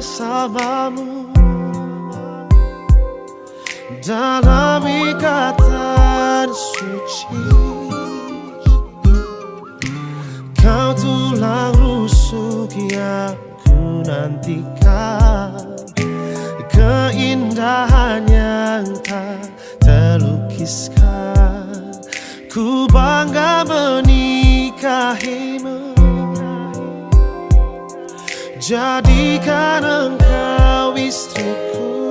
bersamamu dalam ikatan suci. Kau tulang rusuk yang ku nantikan, keindahan yang tak terlukiskan. Ku bangga menikahimu, jadikan engkau istriku.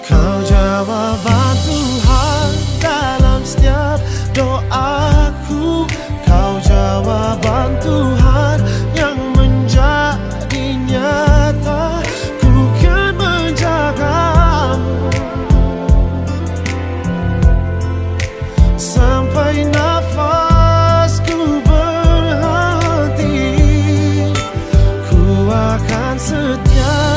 Kau jawaban Tuhan dalam setiap doaku. Kau jawaban Tuhan yang menjadi nyata. Ku kan menjagamu sampai nafasku berhenti. Ku akan setia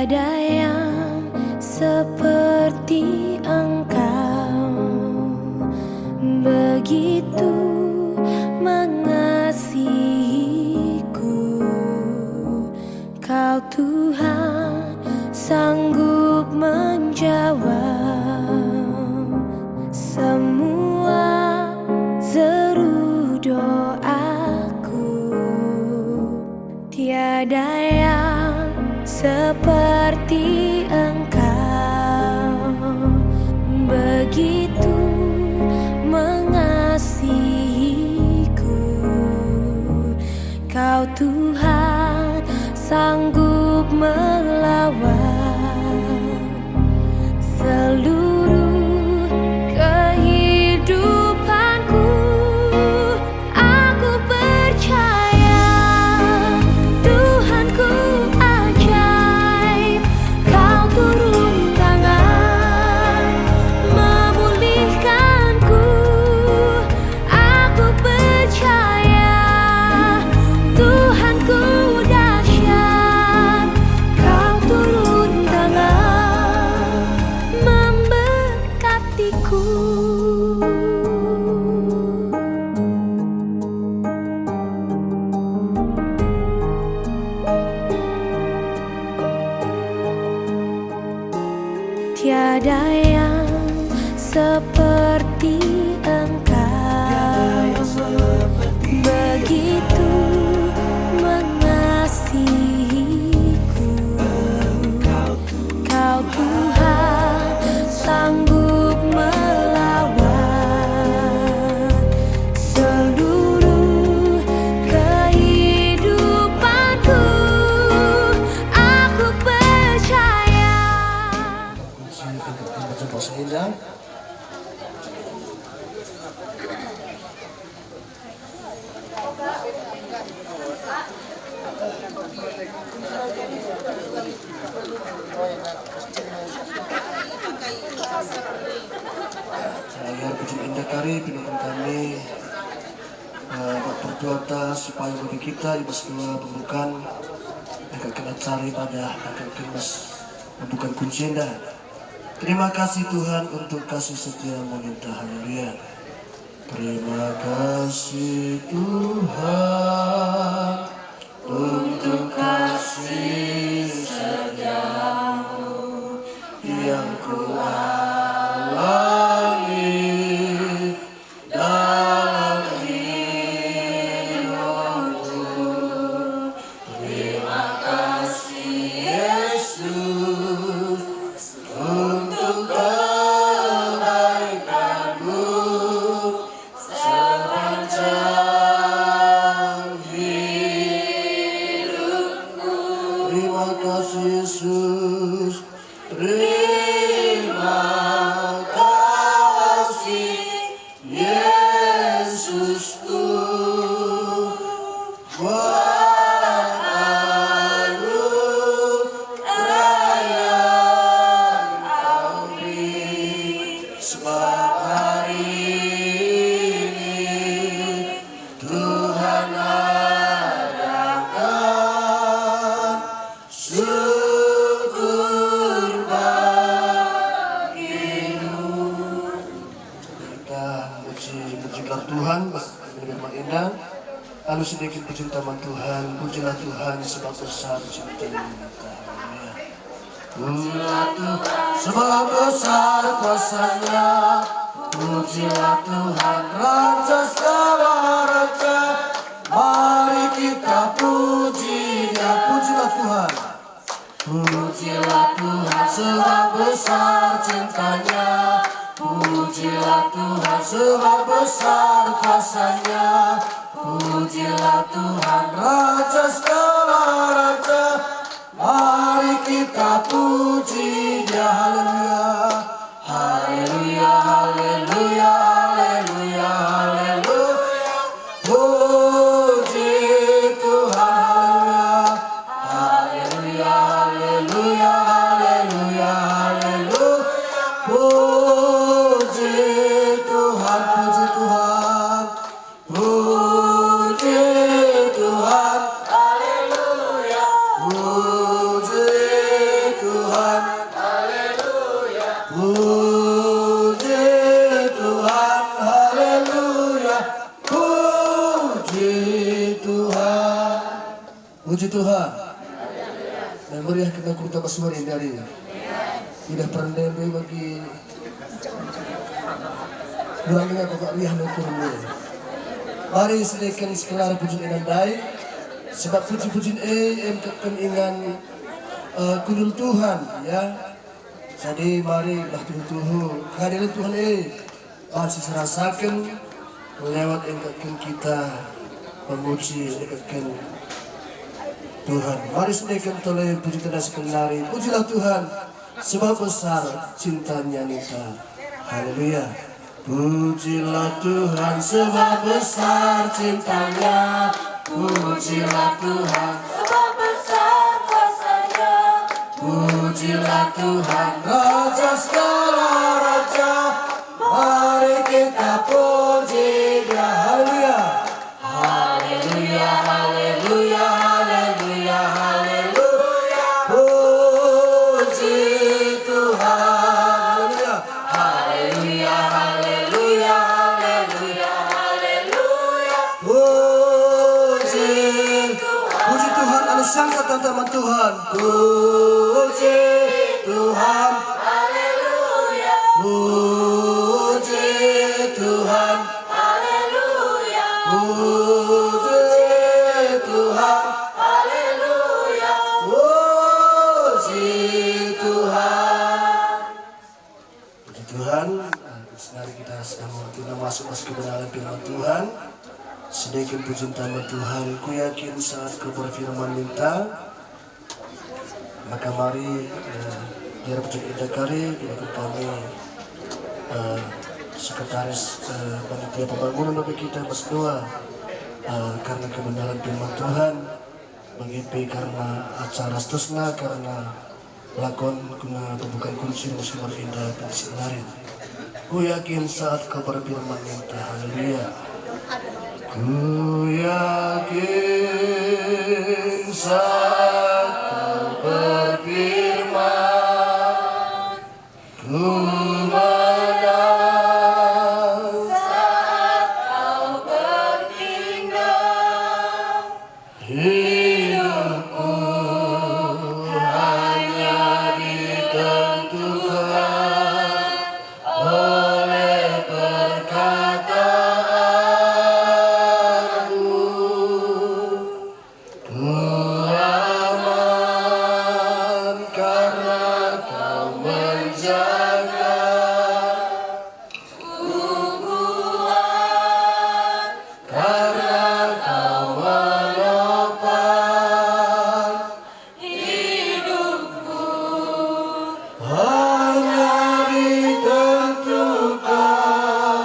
Tiada yang seperti Engkau, begitu mengasihiku. Kau Tuhan sanggup menjawab semua seru doaku. Tiada yang seperti Engkau, begitu mengasihiku. Kau Tuhan sanggup melawan seluruh kehidupanku. Aku percaya Tuhanku ajaib, Kau turun tangan memulihkanku. Aku percaya Tuhanku dahsyat, Kau turun tangan memberkatiku. Tiada yang seperti Engkau, begitu mengasihiku. Kau Tuhan sanggup melawan seluruh kehidupanku. Aku percaya. Baca bahasa indah. Saya puji indah kari pinukan kami berdoa supaya bagi kita ibas dua pembukaan yang kena cari pada yang mas pembukaan kunci indah. Terima kasih Tuhan untuk kasih setia-Mu, haleluya. Terima kasih Tuhan untuk kasih setiamu yang ku alami dalam hidupku. Terima kasih Yesus untuk kebaikan-Mu sepanjang hidupku. Terima kasih Yesus, terima kasih Yesusku. Buat anugerah yang Kau beri, sebab hari ini Tuhan adakan syukur bagimu. Kita pujilah Tuhan dengan indah. Lalu sedikit puji taman Tuhan, pujilah Tuhan sebab besar cinta-Nya. Pujilah Tuhan sebab besar kuasa-Nya. Pujilah Tuhan Raja segala raja. Mari kita puji Dia. Pujilah Tuhan. Pujilah Tuhan sebab besar cinta-Nya. Pujilah Tuhan sebab besar kuasa-Nya. Pujilah Tuhan Raja segala raja. Mari kita puji Dia. Haleluya, haleluya, haleluya, haleluya, haleluya. Puji Tuhan, haleluya, haleluya, haleluya, haleluya. Puji Tuhan, puji Tuhan, puji Tuhan. Puji Tuhan. Dan meriah kena kita bersuara dari tidak pernah bagi kurang dengan pokok riah dan kurang. Mari sediakan sekelar puji dan dai sebab puji-pujian ingan kudul Tuhan ya. Jadi mari lah Tuhan kehadiran Tuhan masih serasakan lewat engkau kita memuji engkau Tuhan. Mari sediakan toleh puji dan sekelari. Pujilah Tuhan sebab besar cintanya kita. Haleluya. Pujilah Tuhan sebab besar cintanya. Pujilah Tuhan sebab besar kuasanya. pujilah Tuhan Raja segala raja. Mari kita puji Dia. Haleluya. Haleluya, haleluya, haleluya, haleluya. Puji Tuhan. Haleluya. Haleluya, haleluya, haleluya, haleluya. Puji Tuhan, anu sangka tantaman Tuhan. Puji Tuhan. Haleluya. Puji Tuhan. Haleluya. Puji Tuhan. Haleluya. Puji Tuhan. Puji Tuhan. Mari kita sedang masuk kebenaran firman Tuhan. Sedikit puji nama Tuhan. Ku yakin saat kau berfirman minta, maka mari biar puji indah kari kita kami sekretaris panitia pembangunan bagi kita berdoa karena kebenaran firman Tuhan, mengipi karena acara seterusnya, karena lakon guna pembukaan kunci muslimah indah dan sinarin. Ku yakin saat kau berfirman minta. Haleluya. Ku yakin saat kau berfirman, ku menang Saat kau bertindak, hidupku hanya ditentukan oleh perkataanmu. Ku aman karena kau menjaga. ku kuat Karena kau menopang hidupku. hanya ditentukan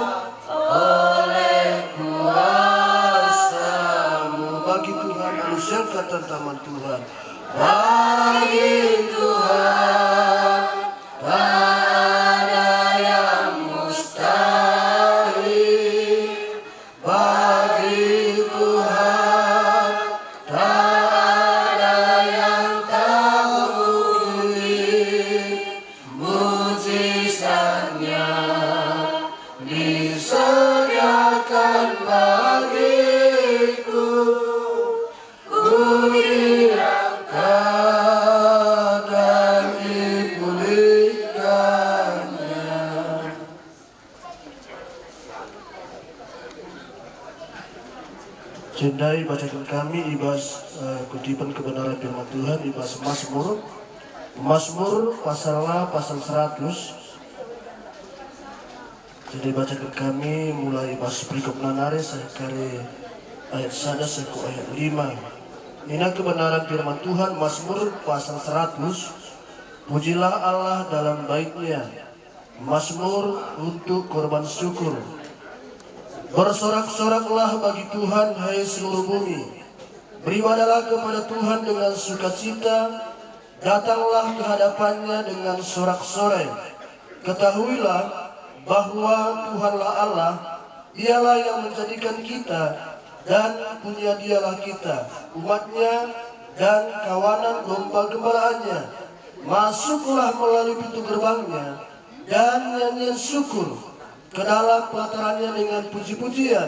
oleh kuasa-Mu. Bagi Tuhan manusia kata taman Tuhan. Bagi Tuhan tak ada yang mustahil. Bagi Tuhan tak ada yang tak mungkin. Mujizatnya disediakan bagiku. Ku diangkat dan dipulihkannya. Cendai bacaan kami ibas kutipan kebenaran firman Tuhan ibas Mazmur pasal 100. Jadi bacaan kami mulai ibas berikut nanare sekali ayat 1 seku ayat 5. Ina kebenaran firman Tuhan Mazmur pasal 100. Pujilah Allah dalam baitnya. Mazmur untuk korban syukur. Bersorak-soraklah bagi Tuhan hai seluruh bumi. Beribadalah kepada Tuhan dengan sukacita. Datanglah ke hadapannya dengan sorak-sorai. Ketahuilah bahwa Tuhanlah Allah. Dialah yang menjadikan kita dan punya Dialah kita, umatnya dan kawanan domba gembalaannya. Masuklah melalui pintu gerbangnya dan nyanyian syukur ke dalam pelatarannya dengan puji-pujian.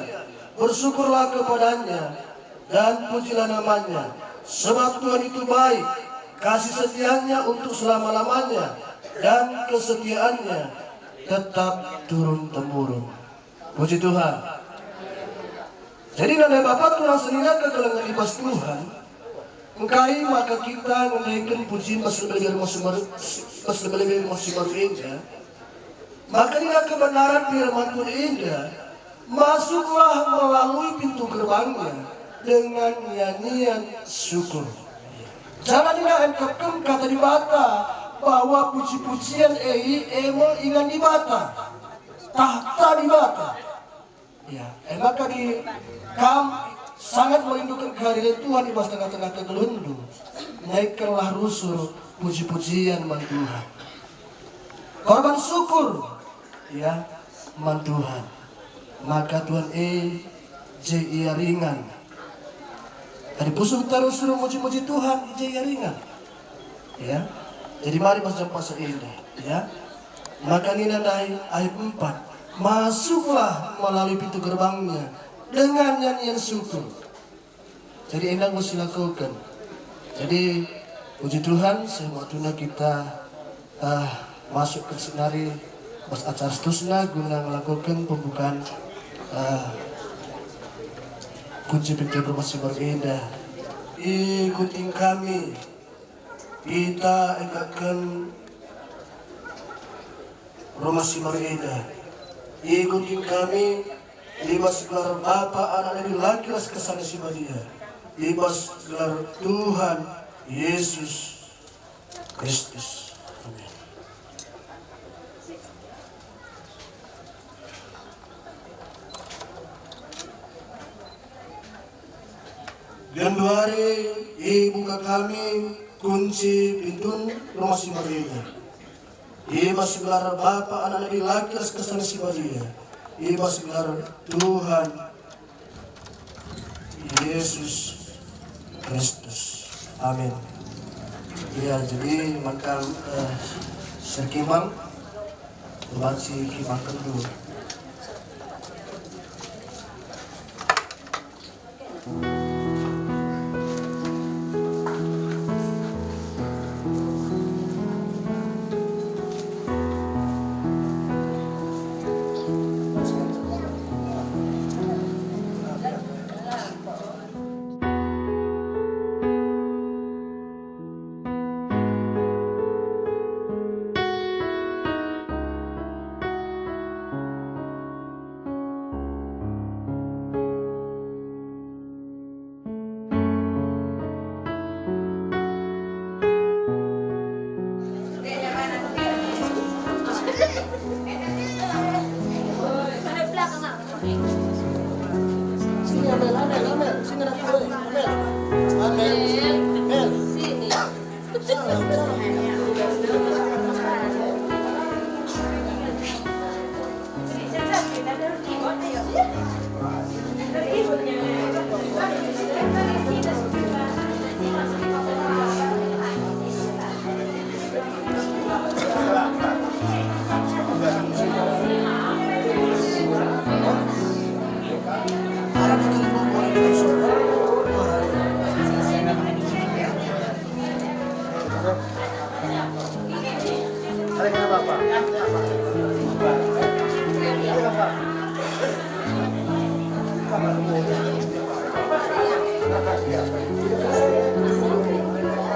Bersyukurlah kepadanya dan pujilah namanya. Sebab Tuhan itu baik, kasih setianya untuk selama-lamanya, dan kesetiaannya tetap turun-temurun. Puji Tuhan. Jadi nada Bapak Tuhan senina ke kelengan ibas Tuhan, engkai maka kita menaikkan pujian pas lebih masih baru indah. Maka dengan kebenaran firman Tuhan indah, masuklah melalui pintu gerbangnya dengan nyanyian syukur. Jangan engkau kata di bata bahwa puji-pujian emo ingan di bata, tahta di bata. Ya, maka kam sangat merindukan kehadiran Tuhan di tengah-tengah kegelundung. Naikkanlah rusul puji-pujian man Tuhan. Korban syukur, ya man Tuhan. Maka Tuhan ia ringan. Tadi pusuk terus suruh muji-muji Tuhan, ia ringan. Ya, jadi mari baca pasal ini. Ya, maka ini nandai ayat 4. Masuklah melalui pintu gerbangnya dengan nyanyian syukur. Jadi endah mesti lakukan. Jadi puji Tuhan, semua tuna kita masuk ke senari pas acara seterusnya guna melakukan pembukaan kunci pintu gerbang baru indah. Ikutin kami, kita akan rumah baru indah. Ikutin kami, libas gelar Bapa, Anak, dan laki kesana si Maria. Libas gelar Tuhan Yesus Kristus. Amin. Januari, buka kami kunci pintu rumah si Maria. Ibas gelar Bapa, Anak, dan laki kesana si Maria. Ibas gelar Tuhan Yesus Kristus. Amin. Ya, jadi makan serkimang baca kimang kedua.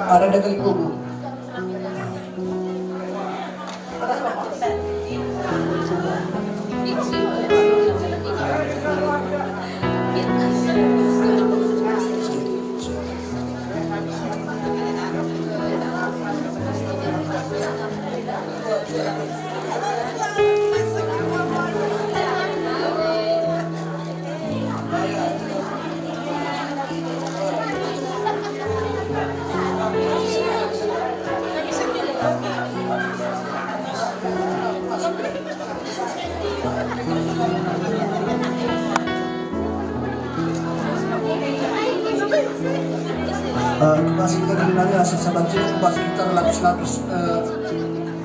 Ada kali kubu. Pas kita kelinanya asal banjir pas kita lapis-lapis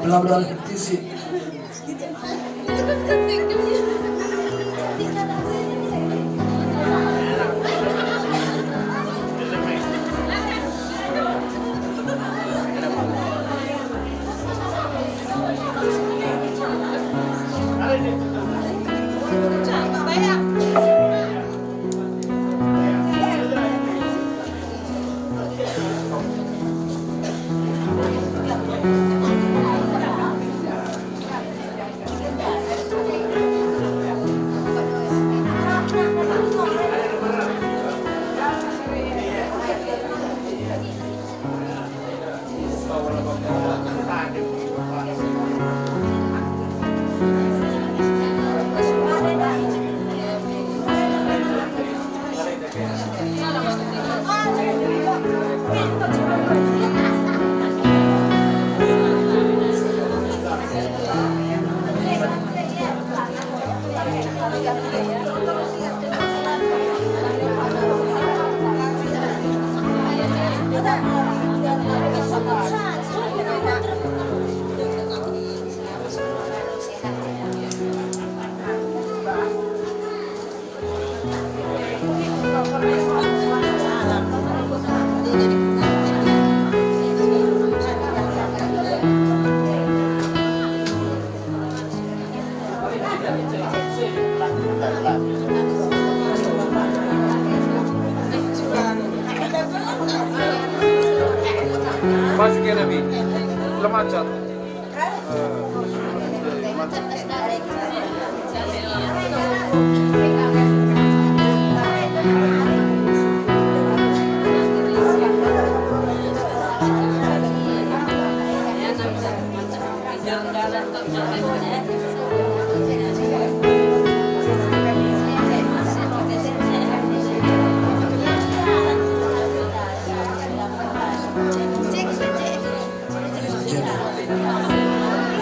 belam-belam fictisi. Masukin Nabi, lemacat.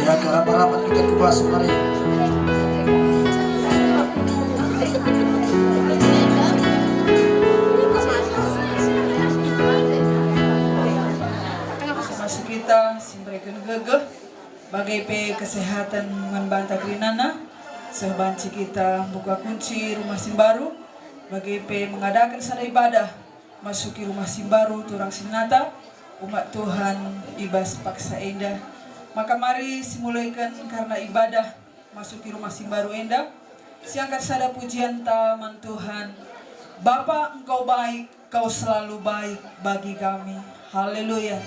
Ya, ke rapat-rapat kita kupas mari. Masuk kita simbrekeun geugeuh bagai pe kesehatan membanta grinana sebanci kita buka kunci rumah Simbaru bagai pe mengadakan sada ibadah masuki rumah Simbaru turang sinata umat Tuhan ibas paksa endah. Maka mari simulaikan karena ibadah masuki rumah Simbaru endah. Siangkat sada pujian taman Tuhan. Bapa, Engkau baik, Kau selalu baik bagi kami. Haleluya.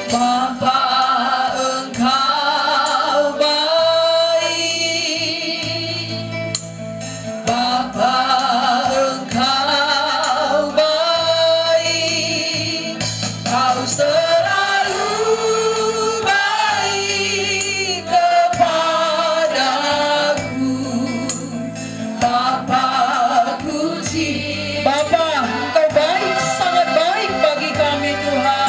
Bapa, Engkau baik. Bapa, Engkau baik. Kau selalu baik kepadaku. Bapa-Ku Bapa, Engkau baik, sangat baik bagi kami Tuhan.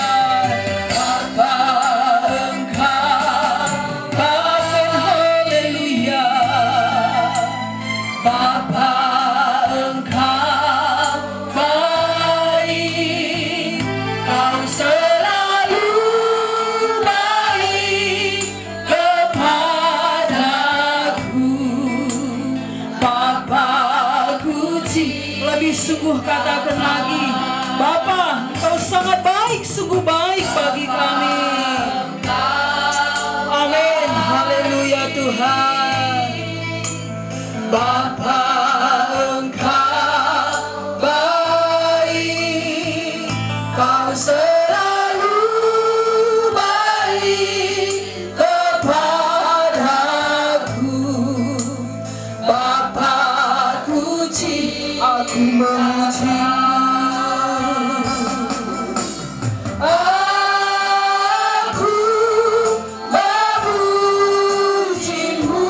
Lebih sungguh katakan lagi, Bapa, Engkau sangat baik, sungguh baik bagi kami. Amin, haleluya Tuhan. Bapa, Engkau baik, Kau selalu baik kepadaku. Bapa-Ku aku memuji-Mu, aku memuji-Mu,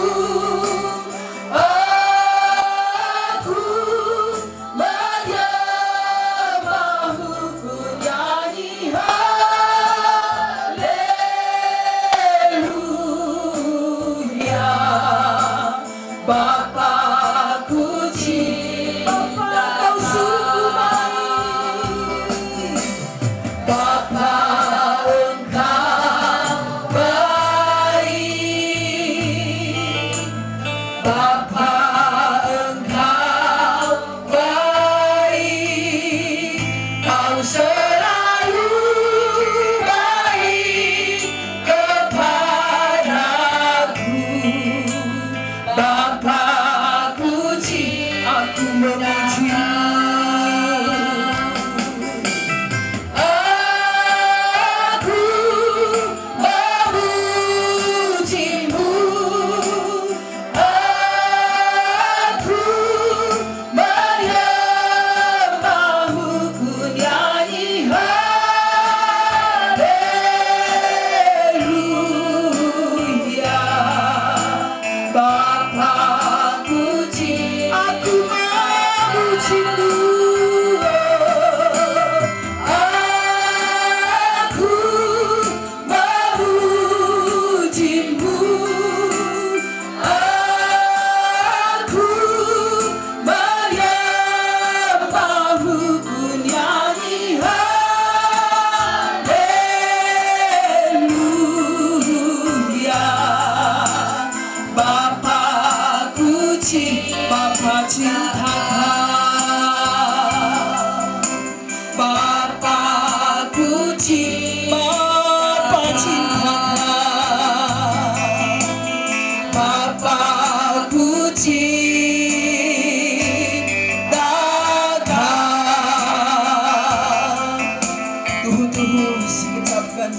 akan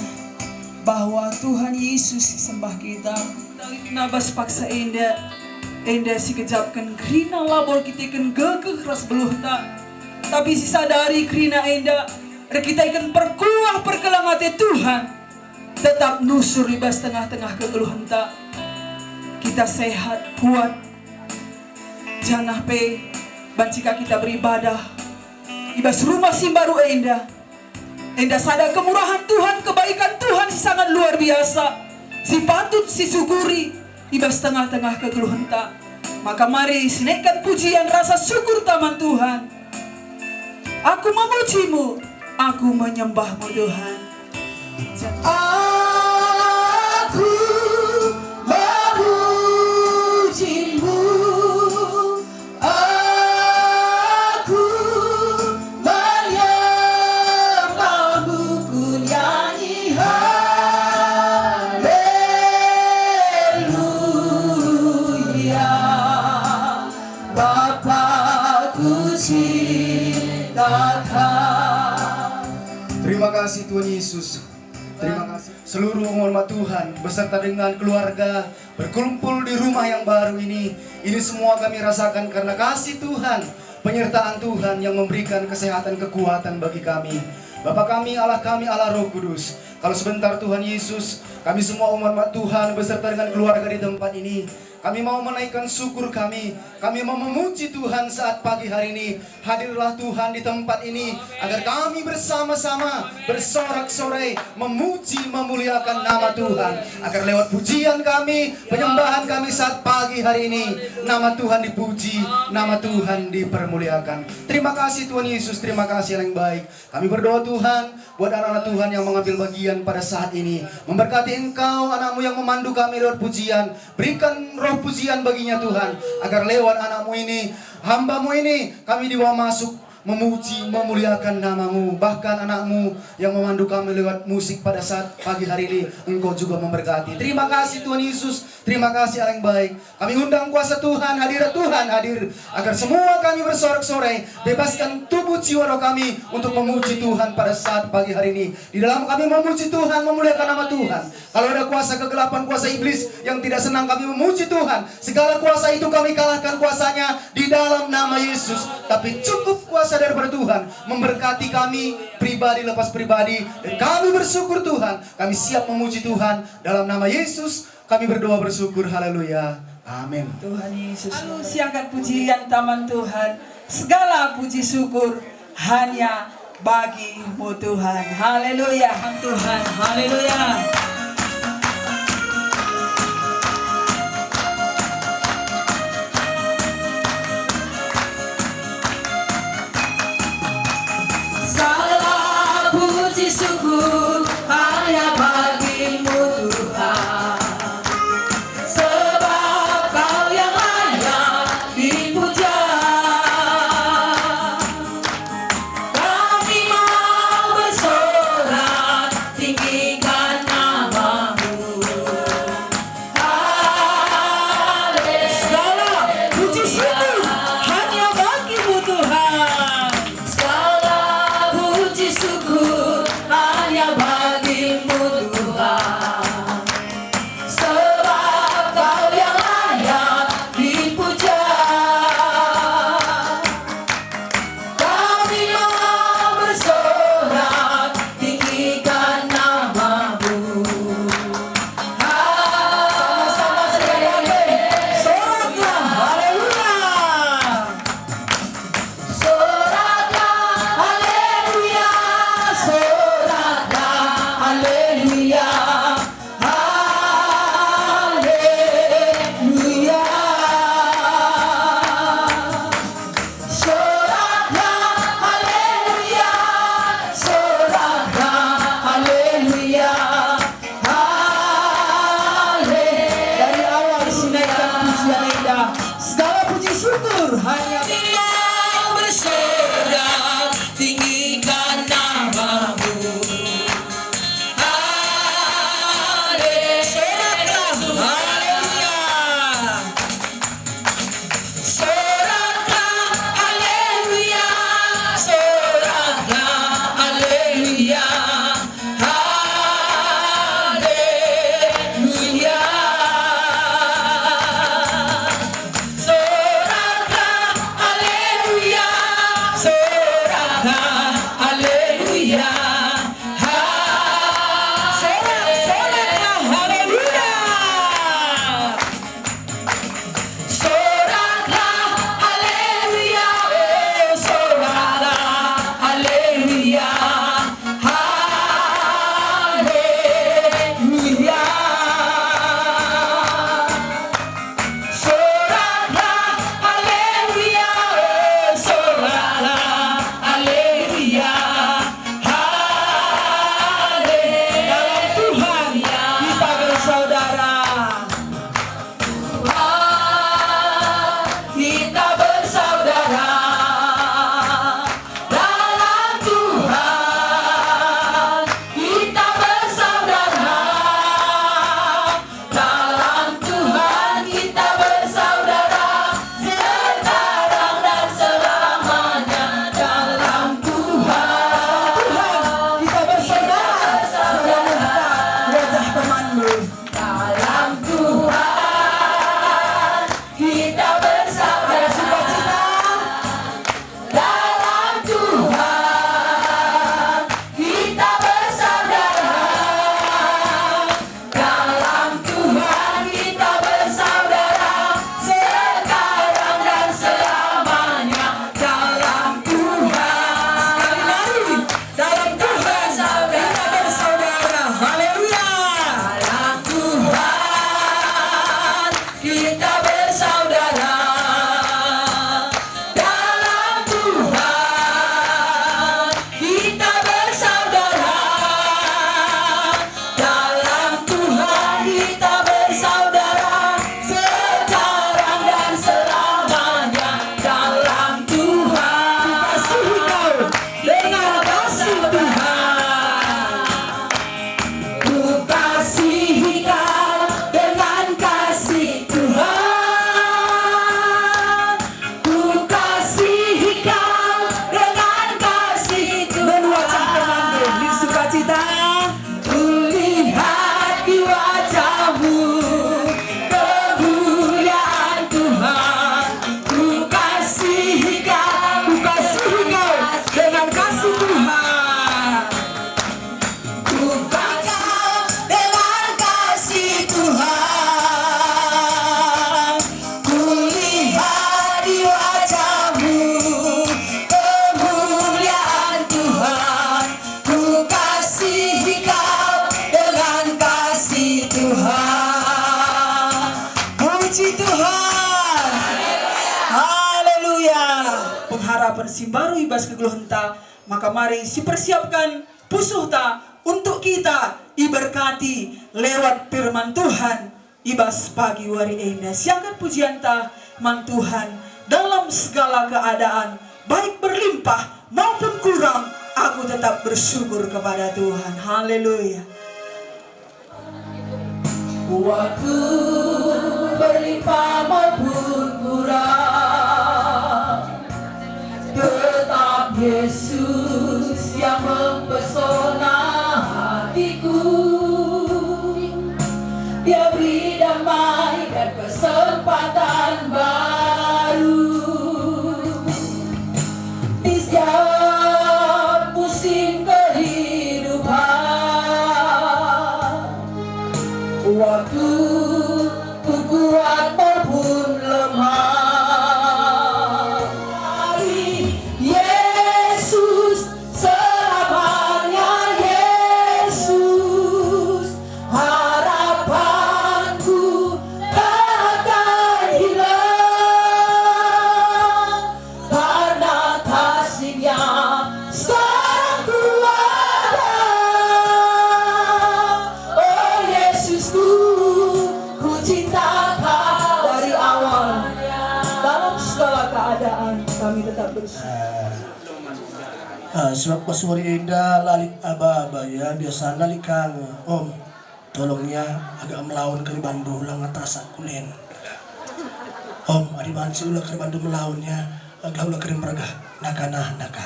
bahwa Tuhan Yesus sembah kita. Nabas paksa enda si kejapkan krina labor kita ikan gegeh ras beluh tak. Tapi si sadari krina enda kita ikan perkuah perkelangate Tuhan. Tetap nusur ibas tengah-tengah kegeluhan tak. Kita sehat, kuat. Janah pe bancika kita beribadah. Ibas rumah simbaru enda. Enda sadar kemurahan Tuhan, kebaikan Tuhan sangat luar biasa. Si patut si syukuri ibas tengah-tengah kegeluhan tak. Maka mari naikkan pujian rasa syukur taman Tuhan. Aku memujimu, aku menyembahmu Tuhan. Aku memujimu, aku menyembahmu, ku nyanyi haleluya. Bapakku cintakan. Terima kasih Tuhan Yesus. Terima kasih seluruh umat Tuhan beserta dengan keluarga berkumpul di rumah yang baru ini. Ini semua kami rasakan karena kasih Tuhan, penyertaan Tuhan yang memberikan kesehatan, kekuatan bagi kami. Bapa kami, Allah Roh Kudus. Kalau sebentar Tuhan Yesus, kami semua umat Tuhan beserta dengan keluarga di tempat ini, kami mau menaikkan syukur kami mau memuji Tuhan saat pagi hari ini. Hadirlah Tuhan di tempat ini agar kami bersama-sama bersorak-sorai memuji, memuliakan nama Tuhan. Agar lewat pujian kami, penyembahan kami saat pagi hari ini, nama Tuhan dipuji, nama Tuhan dipermuliakan. Terima kasih Tuhan Yesus, terima kasih yang baik. Kami berdoa Tuhan buat anak-anak Tuhan yang mengambil bagian pada saat ini. Memberkati Engkau, anakmu yang memandu kami lewat pujian. Berikan roh pujian baginya Tuhan, agar lewat anakmu ini, hambamu ini, kami dibawa masuk memuji, memuliakan namamu. Bahkan anakmu yang memandu kami lewat musik pada saat pagi hari ini, Engkau juga memberkati. Terima kasih Tuhan Yesus, terima kasih Allah yang baik. Kami undang kuasa Tuhan, hadirat Tuhan hadir, agar semua kami bersorak-sorai, bebaskan tubuh jiwa roh kami untuk memuji Tuhan pada saat pagi hari ini. Di dalam kami memuji Tuhan, memuliakan nama Tuhan. Kalau ada kuasa kegelapan, kuasa iblis yang tidak senang kami memuji Tuhan, segala kuasa itu kami kalahkan kuasanya di dalam nama Yesus. Tapi cukup kuasa daripada Tuhan memberkati kami pribadi lepas pribadi, dan kami bersyukur Tuhan. Kami siap memuji Tuhan dalam nama Yesus. Kami berdoa bersyukur, haleluya, amin. Tuhan Yesus, siangkan pujian taman Tuhan. Segala puji syukur hanya bagimu Tuhan. Haleluya, Tuhan, haleluya. Syukur hanya bagimu Tuhan, sebab Kau yang layak dipuja. Kami mau bersorak, tinggikan namamu. Segala puji syukur hanya bagimu Tuhan. Segala puji syukur hanya bagimu Tuhan, sebab Kau yang layak dipuja. Kami mau bersorak, tinggikan namamu. Soraklah, haleluya. Soraklah, haleluya. Soraklah, haleluya. Haleluya. Soraklah, haleluya. Soraklah, haleluya. Dari awal dinaikkan pujian indah. Segala puji syukur hanya Mau bersorak, tinggikan namamu. Soraklah, haleluya. Soraklah, haleluya. Haleluya. haleluya. Soraklah haleluya. Soraklah haleluya. Soraklah haleluya. Haleluya. Soraklah haleluya. Soraklah haleluya. Dalam Tuhan kita bersaudara. Kita bersaudara dalam Tuhan. Kita bersaudara dalam Tuhan. Kita bersaudara sekarang dan selamanya dalam Tuhan. Kita bersaudara. Wajah temanmu. Dalam Tuhan kita bersaudara. Dalam Tuhan kita bersaudara. Dalam Tuhan kita bersaudara sekarang dan selamanya dalam Tuhan. Dalam Tuhan kita bersaudara. Haleluya. Dalam Tuhan kita bersaudara. Dalam Tuhan kita bersaudara. Dalam Tuhan kita bersaudara sekarang dan selamanya dalam Tuhan. Kasihi kau dengan kasih Tuhan. Ku kasihi kau dengan kasih Tuhan. Ku kasihi kau dengan kasih Tuhan. Wajah temanmu di sukacita. Kulihat di wajahmu kemuliaan Tuhan. Ku kasihi kau Dengan kasih Tuhan. Ku bakal dengan kasih Tuhan. Kulihat di wajahmu kemuliaan Tuhan. Ku kasihi kau dengan kasih Tuhan. Puji Tuhan. Haleluya. Pengharapan si baru ibas ke henta, maka mari si persiapkan pusuh ta untuk kita iberkati lewat firman Tuhan. Ibas pagi wari ena siangkan pujian ta man Tuhan dalam segala keadaan, baik berlimpah maupun kurang, aku tetap bersyukur kepada Tuhan. Haleluya. Waktu berlimpah maupun kurang, tetap Yesus yang mempesona hatiku. Dia beri damai dan kesempatan baru di setiap musim kehidupan. Waktu ku kuat maupun lemah, hari Yesus selamanya. Yesus harapanku takkan hilang, karena kasih-Nya sekarang ku ada. Oh Yesusku, ku cinta Kau dari awal. Dalam segala keadaan kami tetap bersyukur. Sebab pasuri indah lalik aba-aba ya biasa nalik kang om tolongnya agak melawan ke bandu ulang atas kulen om adi bansi ulah ke bandu melawannya agak ulah kirim merga naka.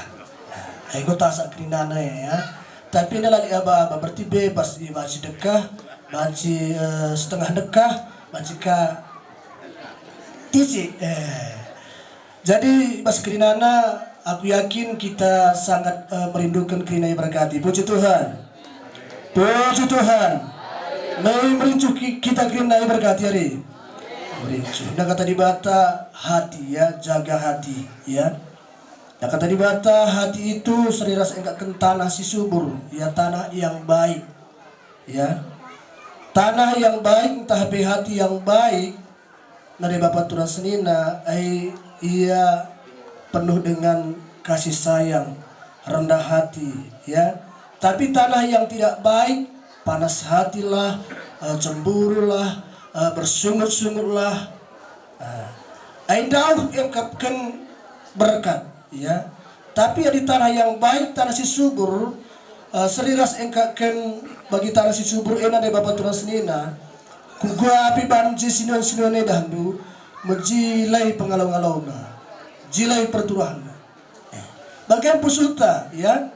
Ayo tasak kerinana ya tapi ini lalik aba-aba berarti bebas di bansi dekah bansi setengah dekah bansi ka tisi jadi bas kerinana Aku yakin kita sangat merindukan Krina yang berkati. Puji Tuhan. Puji Tuhan. Merindu kita Krina yang berkati hari. Merindu. Nah kata di bata hati ya, jaga hati ya. Nah kata di bata hati itu seriras engkak tanah si subur ya, tanah yang baik ya. Tanah yang baik entah hati yang baik. Nari Bapak Tuhan senina ia penuh dengan kasih sayang, rendah hati ya. Tapi tanah yang tidak baik, panas hatilah, cemburulah, bersungut-sungutlah. Aindah engkapkan berkat ya. Tapi di tanah yang baik, tanah si subur, seriras engkapkan bagi tanah si subur ena de Bapak Tuhan senina. Kugua api banji sinuan dandu menjilai pengalau-ngalauna, jilai perturuhanna. Bagian pusuta ya,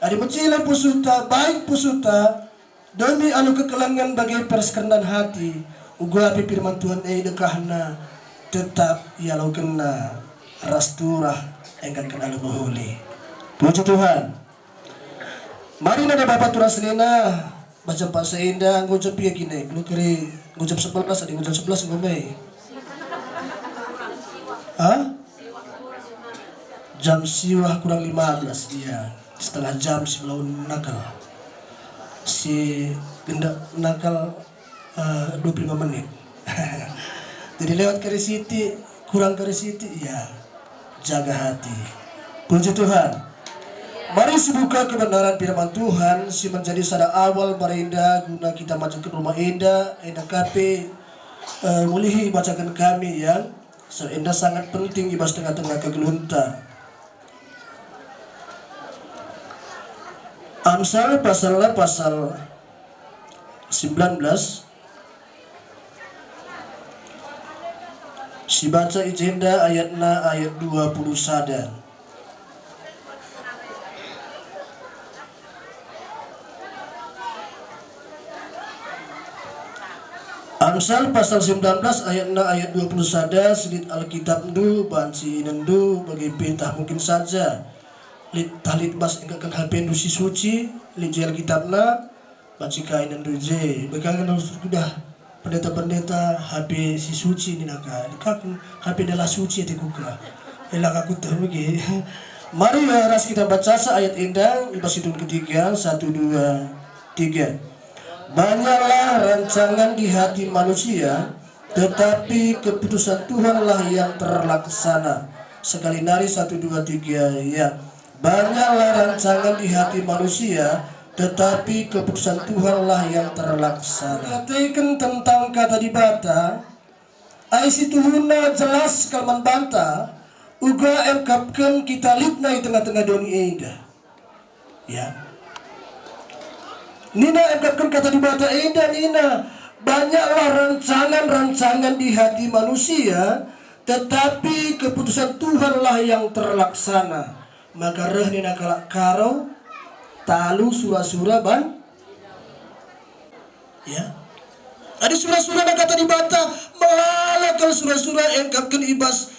ada menjilai pusuta, baik pusuta demi anu kekelangan bagi perskendan hati. Ugua api firman Tuhan dekahna tetap ia laukena rasturah engkang kenal moholi. Puji Tuhan. Mari nada Bapak Tuhan senina baca bahasa indah ngucap ya gini, lu kiri ngucap 11 ada ngucap 11 ngomai. Jam siwah kurang 15 ya, setengah jam si melawan nakal. Si gendak nakal 25 menit. Jadi lewat kari siti, kurang kari siti ya. Jaga hati. Puji Tuhan. Mari sebuka kebenaran firman Tuhan si menjadi sada awal barinda guna kita maju ke rumah Enda KP mulihi bacakan kami yang Enda sangat penting ibas tengah-tengah kegelunta. Amsal pasal 19 si baca ijenda ayatna ayat 20 sadar. Amsal pasal 19 ayat 20 sada sedit Alkitab ndu banci nendu bagi perintah mungkin saja lit talit bas engkakan HP ndu si suci lit Alkitabna banci kain nendu je bekangan sudah pendeta-pendeta HP si suci ni naka dikakan HP adalah suci ti kuka elang aku tahu bagi. Mari ras kita baca ayat indah ibas itu ketiga 1 2 3. Banyaklah rancangan di hati manusia, tetapi keputusan Tuhanlah yang terlaksana. Sekali nari 1 2 3 ya. Banyaklah rancangan di hati manusia, tetapi keputusan Tuhanlah yang terlaksana. Katakan tentang kata di bata, aisi Tuhuna jelas kalman banta, uga engkapkan kita litnai tengah-tengah doni eda. Ya. Nina engkapkan kata di bata eda Nina. Banyaklah rancangan-rancangan di hati manusia, tetapi keputusan Tuhanlah yang terlaksana. Maka reh Nina kalak karau talu surah-surah ban ya. Ada surah-surah yang kata di bata melalakal surah-surah engkapkan ibas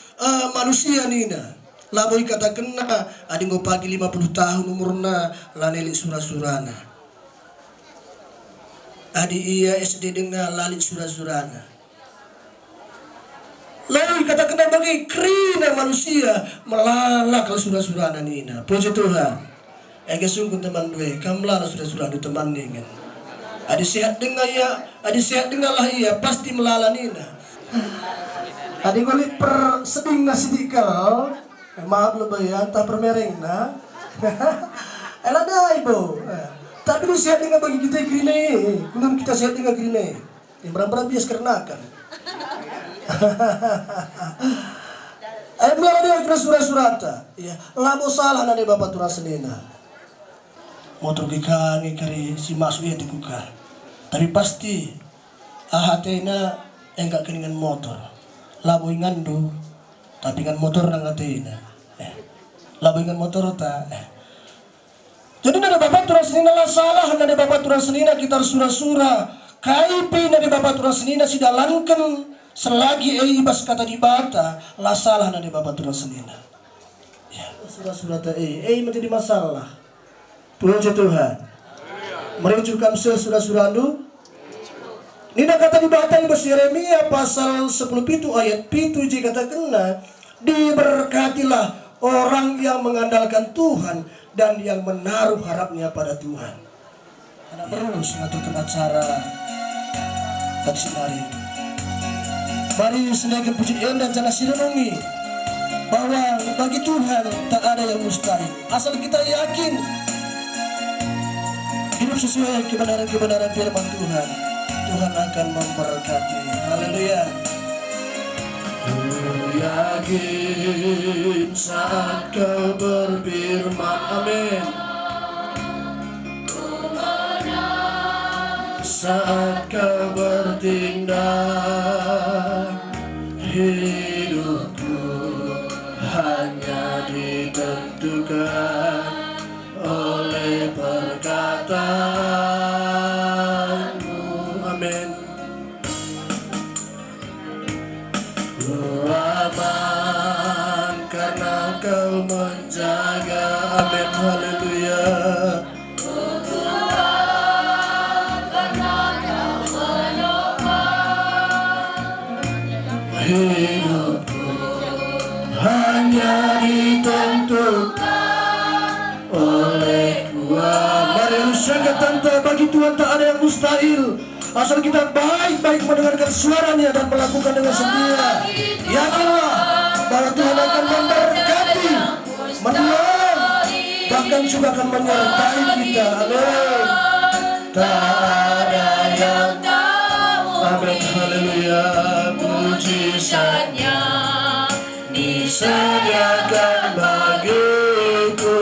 manusia Nina. Laboi kata kena adi ngo pagi 50 tahun umurna laneli surah-surahna. Adi iya SD dengan lali surah-surahna. Lalu kata kena bagi krina manusia melalakal surah-surahna Nina. Puji Tuhan. Ega sungguh teman gue, kamlah surah-surah di teman nih kan. Adi sehat dengan ya, adi sehat dengan lah iya pasti melala Nina. Adi ngolit per seding nasi dikal, maaf lebay ya, tak permereng nah. Elah dah ibu. Tapi lu sehat dengan bagi kita gini, kunam kita sehat dengan gini. Yang berapa bias karena kan. Ayat melala dia kena surah-surata. Ya, labo salah nade Bapak Tuhan senina. Motor gikangi kari si masuk ya dikuka. Tapi pasti ahatena enggak keningan motor. Labo ingandu, tapi ingan motor nang atena. Labo ingan motor ta. Jadi nada Bapak Tuhan senina lah salah nada Bapak Tuhan senina kita surah-surah. Kaipi nada Bapak Tuhan senina sidalankan selagi ibas kata di bata lah salah nada Bapak Tuhan senina. Ya. surah-surah menjadi masalah. Puji Tuhan. Merujukan surah-surah nu. Nina kata di batang bahasa Yeremia pasal 10 ayat 7 jika kata kena diberkatilah orang yang mengandalkan Tuhan dan yang menaruh harapnya pada Tuhan. Karena perlu mengaturkan acara Katsinari. Mari senaikan puji dan jangan sirenungi bahwa bagi Tuhan tak ada yang mustahil. Asal kita yakin hidup sesuai kebenaran-kebenaran firman Tuhan, Tuhan akan memberkati. Haleluya. Ku yakin saat kau berfirman, amin. Saat kau bertindak, hidupku hanya ditentukan oleh perkataanmu, amin. Ku aman karena kau menjaga, amin, haleluya. Hidupku hanya ditentukan oleh Tuhan. Mari usahakan tanpa bagi Tuhan tak ada yang mustahil. Asal kita baik-baik mendengarkan suaranya dan melakukan dengan setia. Yakinlah bahwa Tuhan akan memberkati, menolong, bahkan juga akan menyertai kita. Amin. Tak ada yang tahu. Amin. Haleluya. Mujizatnya disediakan bagiku,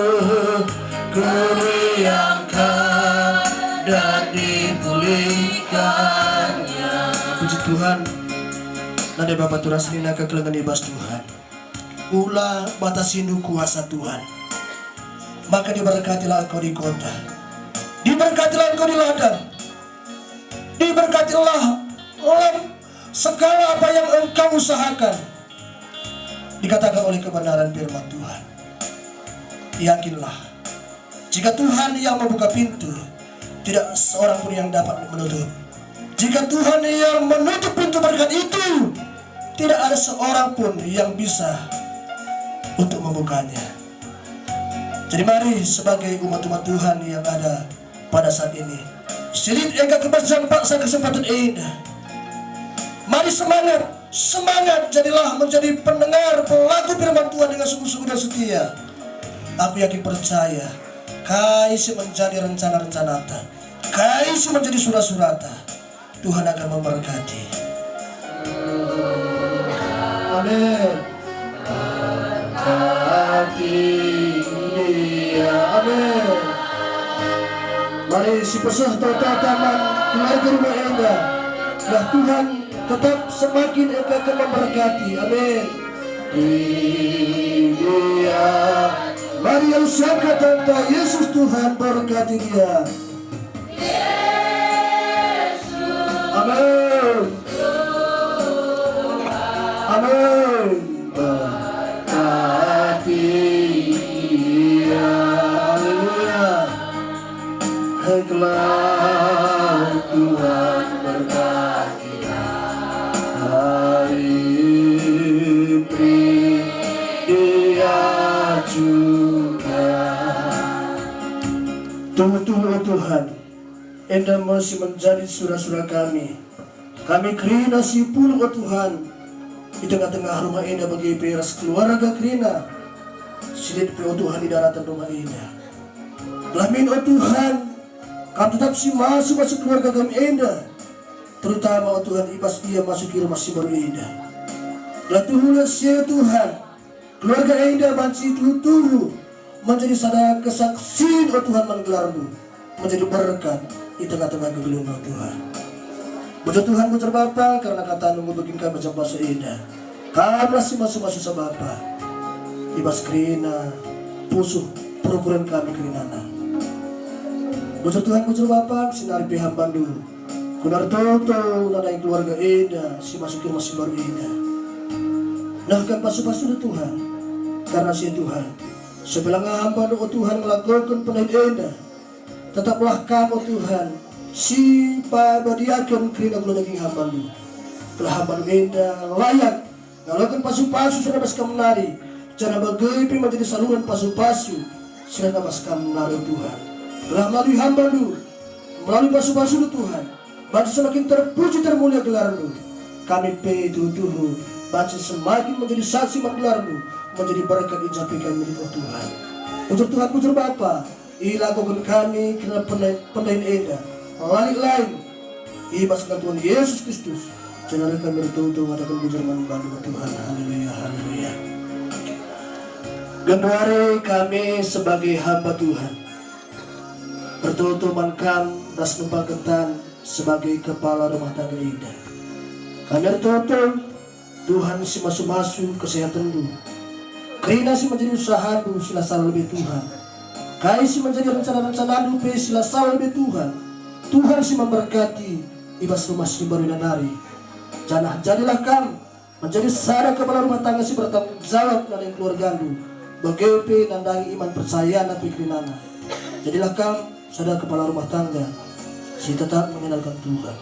ku riangkan dan dipulihkannya. Puji Tuhan. Nade Bapak Tuhan selina kekelengan ibas Tuhan. Ulah batas hindu kuasa Tuhan. Maka diberkatilah engkau di kota, diberkatilah engkau di ladang, diberkatilah oleh segala apa yang engkau usahakan. Dikatakan oleh kebenaran firman Tuhan. Yakinlah, jika Tuhan yang membuka pintu, tidak seorang pun yang dapat menutup. Jika Tuhan yang menutup pintu berkat itu, tidak ada seorang pun yang bisa untuk membukanya. Jadi mari sebagai umat-umat Tuhan yang ada pada saat ini, silit yang kebesaran paksa kesempatan ini. Mari semangat, semangat jadilah menjadi pendengar, pelaku firman Tuhan dengan sungguh-sungguh dan setia. Aku yakin percaya, kaisi menjadi rencana-rencanata, kaisi menjadi surat-surata. Tuhan akan memberkati. Amin. Berkati dia, amin. Mari si peserta taman keluarga rumah indah, dah Tuhan tetap semakin akan memberkati, amin. Dia, mari yang siapkan tentang Yesus Tuhan berkati dia. Amin. Amin. Berkati dia, haleluya. Engkau Tuhan berkati hari dia juga. Tunggu Tuhan, Enda masih menjadi surah-surah kami. Kami kerina sipul oh Tuhan, di tengah-tengah rumah Enda bagi peras keluarga kerina. Silit oh Tuhan di daratan rumah Enda. Lamin oh Tuhan, kami tetap si masuk keluarga kami Enda. Terutama oh Tuhan ibas ia masuk ke rumah si baru Enda. Latuhulah ya Tuhan, keluarga Enda banci tuhu menjadi sadar kesaksian oh Tuhan menggelarmu, menjadi berkat di tengah-tengah kegelapan oh Tuhan. Puji Tuhan puji Bapa karena kata nunggu bikin kami macam bahasa indah. Kami masih masuk sa Bapa. Ibas kerina pusuh perupuran kami kerinana. Puji Tuhan puji Bapa sinari piham Bandung. Kunar toto nanai keluarga indah si masuk ke masih baru indah. Nah kan pasu-pasu Tuhan karena si Tuhan Sebelah hamba oh Tuhan melakukan penelitian. Tetaplah kamu Tuhan si pabadiakan kerina gula daging hamba lu. Telah hamba lu indah layak ngalakan pasu-pasu sudah pas kamu menari. Jangan bagai menjadi saluran pasu-pasu sudah pas kamu menari Tuhan. Telah melalui hamba lu, melalui pasu-pasu lu Tuhan, baca semakin terpuji termulia gelar lu. Kami Tuhan, baca semakin menjadi saksi menggelar lu, menjadi berkat ijabikan milik Tuhan. Ujar Tuhan, ujar Bapa, ilakukan kami kena pendain edah, lain ibas Tuhan Yesus Kristus. Jangan kami bertutup madakan ujar manbandu Tuhan. Haleluya, haleluya. Genduari kami sebagai hamba Tuhan, bertutup mankam ras numpang kentan sebagai kepala rumah tangga indah. Kami bertutup Tuhan si masu-masu kesehatan lu. Kerina si menjadi usaha lu sila salah lebih Tuhan. Kai si menjadi rencana-rencana lu pe sila salah lebih Tuhan. Tuhan si memberkati ibas rumah si baru nari. Janah jadilah kam menjadi sadar kepala rumah tangga si bertanggung jawab dari keluarga lu. Bagepe nandangi iman percaya na pikirinana. Jadilah kam sadar kepala rumah tangga si tetap mengenalkan Tuhan.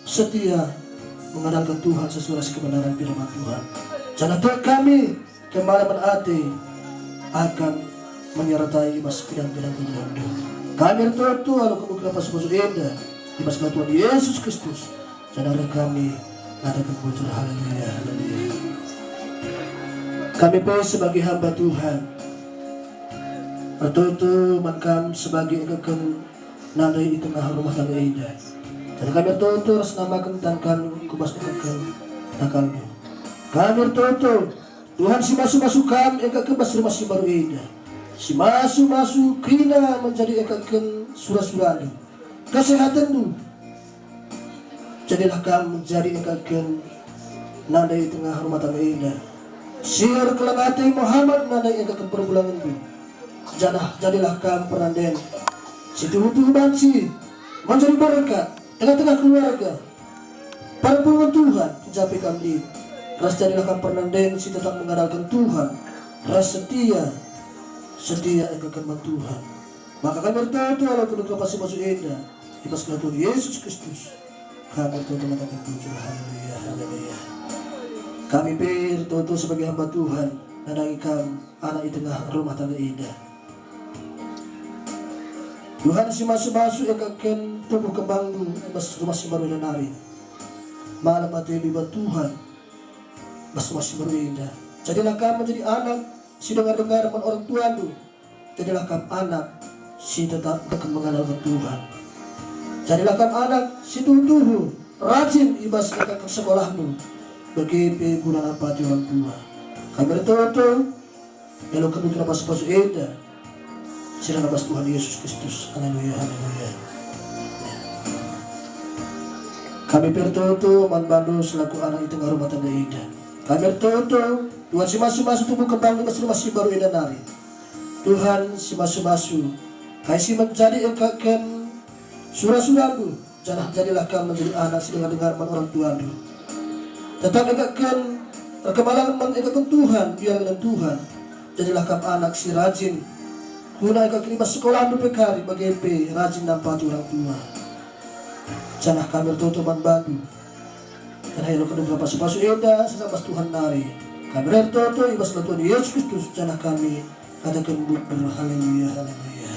Setia mengandalkan Tuhan sesuai kebenaran firman Tuhan. Jangan kami kembali menati akan menyertai ibas bidang-bidang kehidupan. Kami bertutu lalu kemudian pas-pas indah ibas Tuhan Yesus Kristus. Jangan kami adakan bocor. Haleluya, haleluya. Kami pun sebagai hamba Tuhan bertutu mankam sebagai engkau nadai di tengah rumah tangga indah. Dan kami bertutur senamakan dan kami kubas engkau takalmu. Kami bertutur Tuhan si masuk kami engkau kebas rumah si baru indah. Si masuk kina menjadi engkau surah-surah kesehatan lu. Jadilah kami menjadi engkau nadai di tengah rumah tangga indah. Siar kelengati Muhammad nadai engkau perbulangan lu. Jadilah kami perandan si tuhu banci menjadi berkat tengah-tengah keluarga perpuluhan Tuhan mencapai kami. Ras jadilah kami perandan si tetap mengandalkan Tuhan. Ras setia engkau Tuhan. Maka kami berdoa kalau kedua pasti masuk indah ibas Tuhan Yesus Kristus. Kami berdoa mengatakan puji. Haleluya, haleluya. Kami berdoa sebagai hamba Tuhan nandangi kami anak di tengah rumah tangga indah. Tuhan si masuk yang akan tumbuh kembang lu bas rumah si baru nari. Malam mati bibat Tuhan bas rumah si baru indah. Jadilah kamu menjadi anak si dengar-dengar orang tua lu. Jadilah kamu anak si tetap akan mengandalkan Tuhan. Jadilah kamu anak si tuhu rajin ibas ke sekolah lu. Bagi guna apa di orang tua. Kami berdoa lalu kedua pas-pas indah. Sila nabas Tuhan Yesus Kristus. Haleluya, haleluya. Kami berdoa manbandu selaku anak di tengah rumah tangga indah. Kami berdoa Tuhan si masu-masu tumbuh kembang di rumah si baru indah nari. Tuhan si masu-masu kasih menjadi engkau surah-surahmu. Jangan jadilah kamu menjadi anak si dengar-dengar orang tuamu. Tetap engkau perkembangan engkau Tuhan biar dengan Tuhan. Jadilah kamu anak si rajin. Guna engkau kelima sekolah lu pekari bagi rajin nampati orang tua. Jangan kami bertutup bandu. Dan ayo kedua pasu-pasu indah sesapas Tuhan nari. Kami bertutup ibas Tuhan Yesus Kristus. Jangan kami katakan haleluya, haleluya.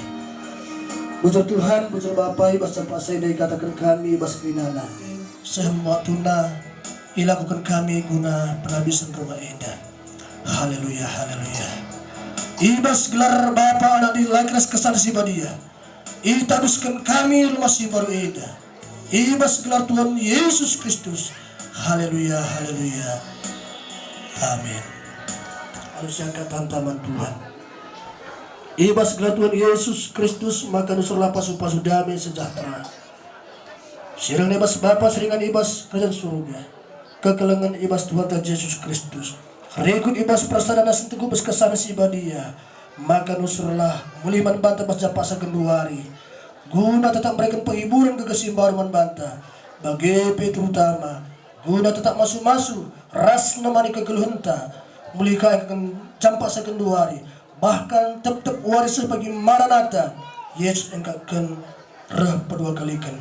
Bujur Tuhan, bujur Bapa ibas sampai saya dari katakan kami ibas kerinana. Semua tuna ilakukan kami guna penghabisan rumah indah. Haleluya, haleluya. Ibas gelar Bapa anak di laikras kesan si badia. Itabuskan kami rumah si baru indah. Ibas gelar Tuhan Yesus Kristus. Haleluya, haleluya. Amin. Harus angkat tantaman Tuhan. Ibas gelar Tuhan Yesus Kristus maka nusurlah pasu-pasu damai sejahtera. Sirang ibas Bapa seringan ibas kerajaan surga. Kekelengan ibas Tuhan Yesus Kristus. Rekut ibas prasadana sentuku bes kesana si badia. Maka nusurlah muliman banta bas japasa genduari. Guna tetap memberikan penghiburan ke kesimbaruan banta. Bagi terutama guna tetap masuk-masuk ras namani kegeluhenta. mulika akan campak sekendua hari bahkan tetap waris bagi Maranatha Yesus engkakan reh kedua kalikan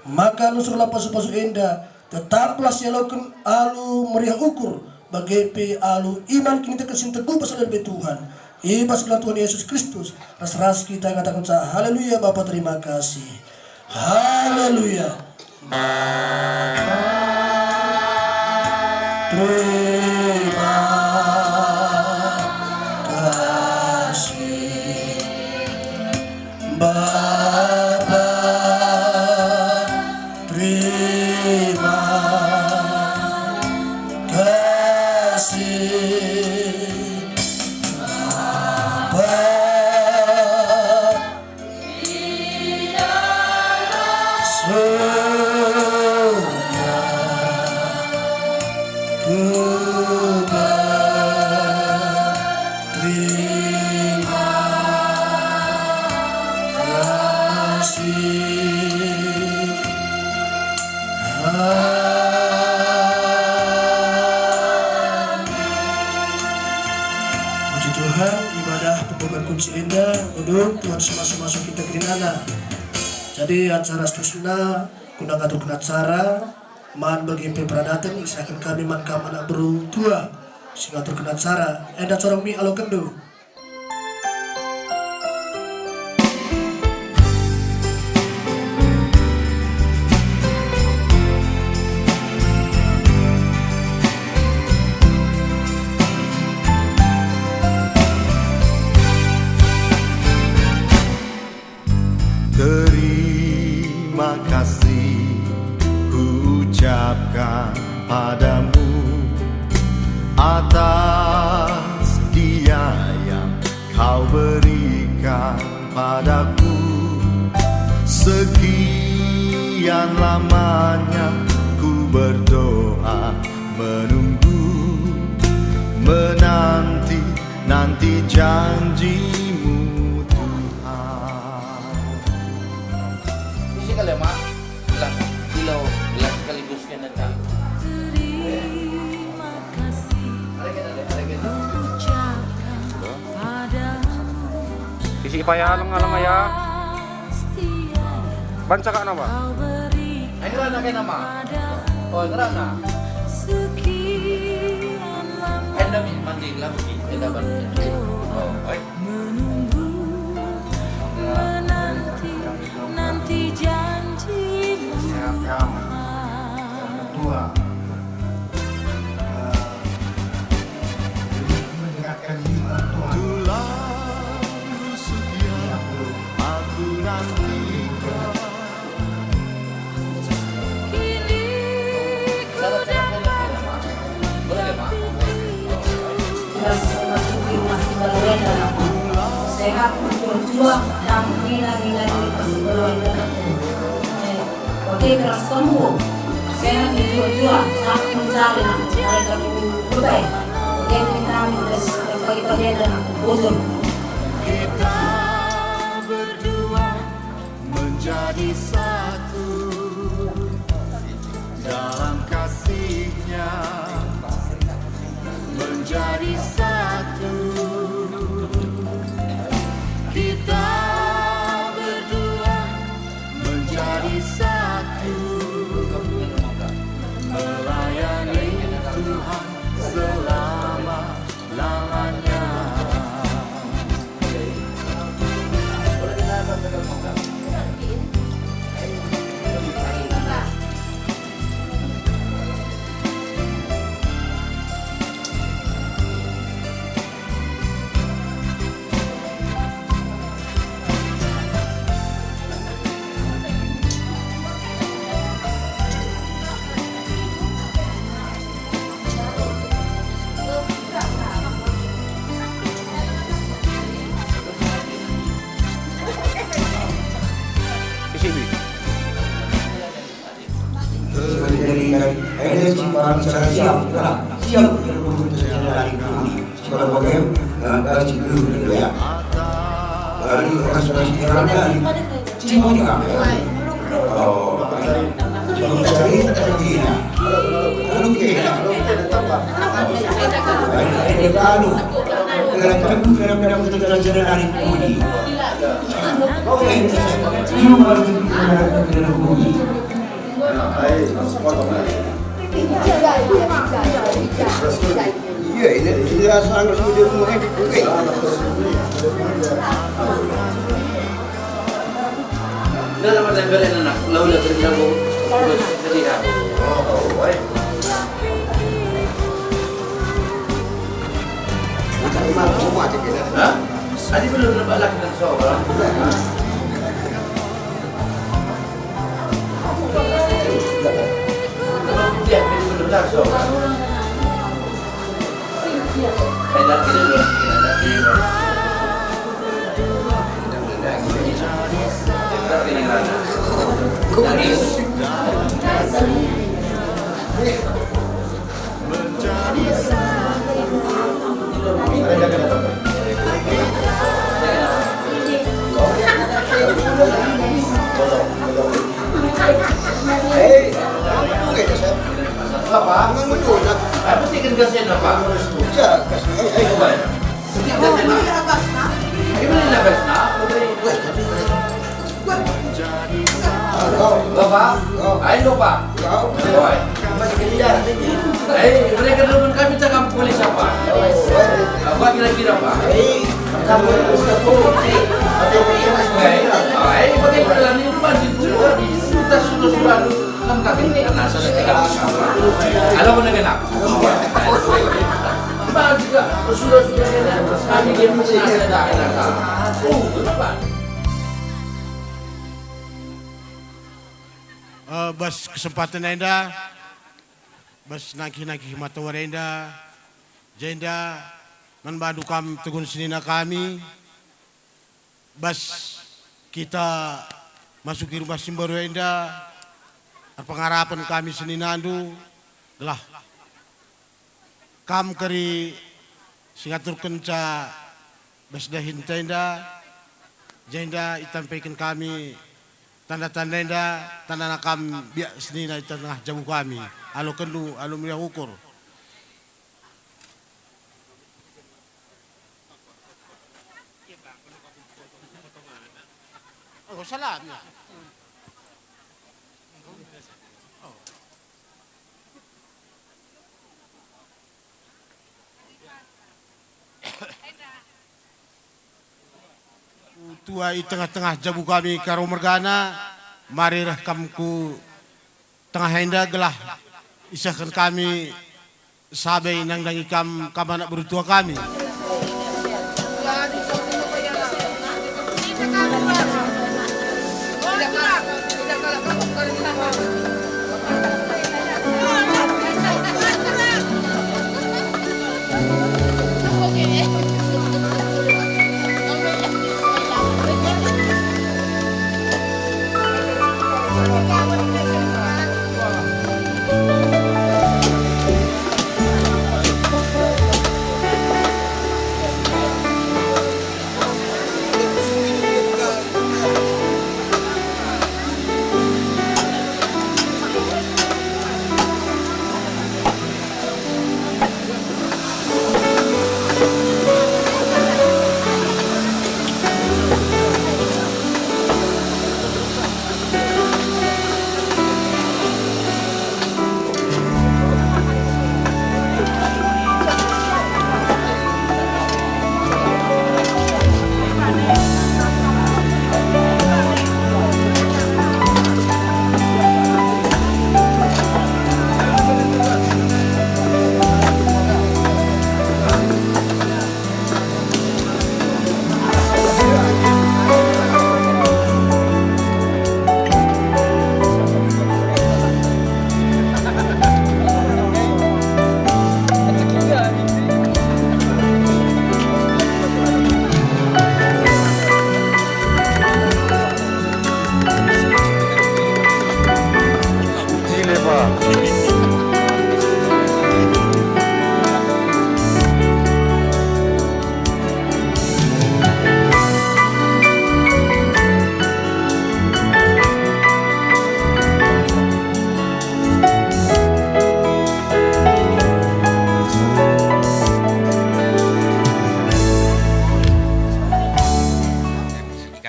maka nusurlah pasu-pasu indah tetaplah sialaukan alu meriah ukur bagi alu iman kini terkesin teguh pasal dari Tuhan ibas Tuhan Yesus Kristus ras kita katakan haleluya Bapa terima kasih haleluya terima kasih Bapa terima kasih Bapa Puji Tuhan, ibadah pembukaan kunci indah duduk Tuhan masuk kita kerinana. Jadi acara seterusnya kuna ngatur kena acara man bagi pradatan isahkan kami man kamana beru tua sing ngatur kena acara enda corong mi alo kendo. Terima kasih ku ucapkan padamu atas dia yang kau berikan padaku. Sekian lamanya ku berdoa menunggu menanti janjimu. Kali mak, kilau gelas sekaligus kan ada. Terima kasih ucapkan padamu. Isi payah alang-alang ya. Banca kak nama? Ayo rana kan nama. Oh rana. Sekian lama Enda mandi gelas ni. Enda mandi. Oh, baik. menanti janjimu. Tulang setia aku nantikan. Kini ku dapat memasuki rumah Simbaluenda sehat berjuang dan nilai-nilai Simbaluenda oke keras kamu sehat berjuang saat mencari mereka berbaik oke kami kita dan ujung Kita berdua menjadi satu dalam kasihnya, menjadi satu. Kita berdua menjadi satu, melayani Tuhan selama-lamanya. Energi para bicara siap untuk dari ini sebagai gaji dulu ya. Dari organisasi dari Cimo juga. Oh, cari begini. Lalu Oke, ini baru. Kalau kadang-kadang kita jalan dari bunyi. Oke, cuma kita bunyi. Iya, ini rasa nggak sudah mulai. Oke. Dah dapat tempelan anak, lalu dah terjago, terus terlihat. Oh, baik. Hah? Adi belum dapat laki dan seorang. Dia belum dapat seorang. Dah kita dulu. Apa? Menunjuk. Apa sih kan gasnya apa? Ya, ayo. Gimana nafas nak? Bapak, ayo lupa. Mereka dulu kami cakap polis apa? Apa kira-kira Pak? Bagaimana dalam rumah kita sudah lengkap ini karena saya tidak sama. Kalau menekan Pak juga sudah kami game ada. Bas kesempatan enda, bas naki-naki matawar enda, jenda membantu kami tegun senina kami, bas kita masuki rumah simbaru enda, pengharapan kami seninandu, lah kam keri singatur kenca bas dahin tenda, jenda itampaikan kami. Tanda-tanda enda, tanda nakam biak senina di tengah jamu kami. Alo kendu, alo meriah ukur. Oh, salah. Tua di tengah-tengah jabu kami karo mergana, mari kamku tengah henda gelah isahkan kami sabai nang dangi kam anak bertua kami.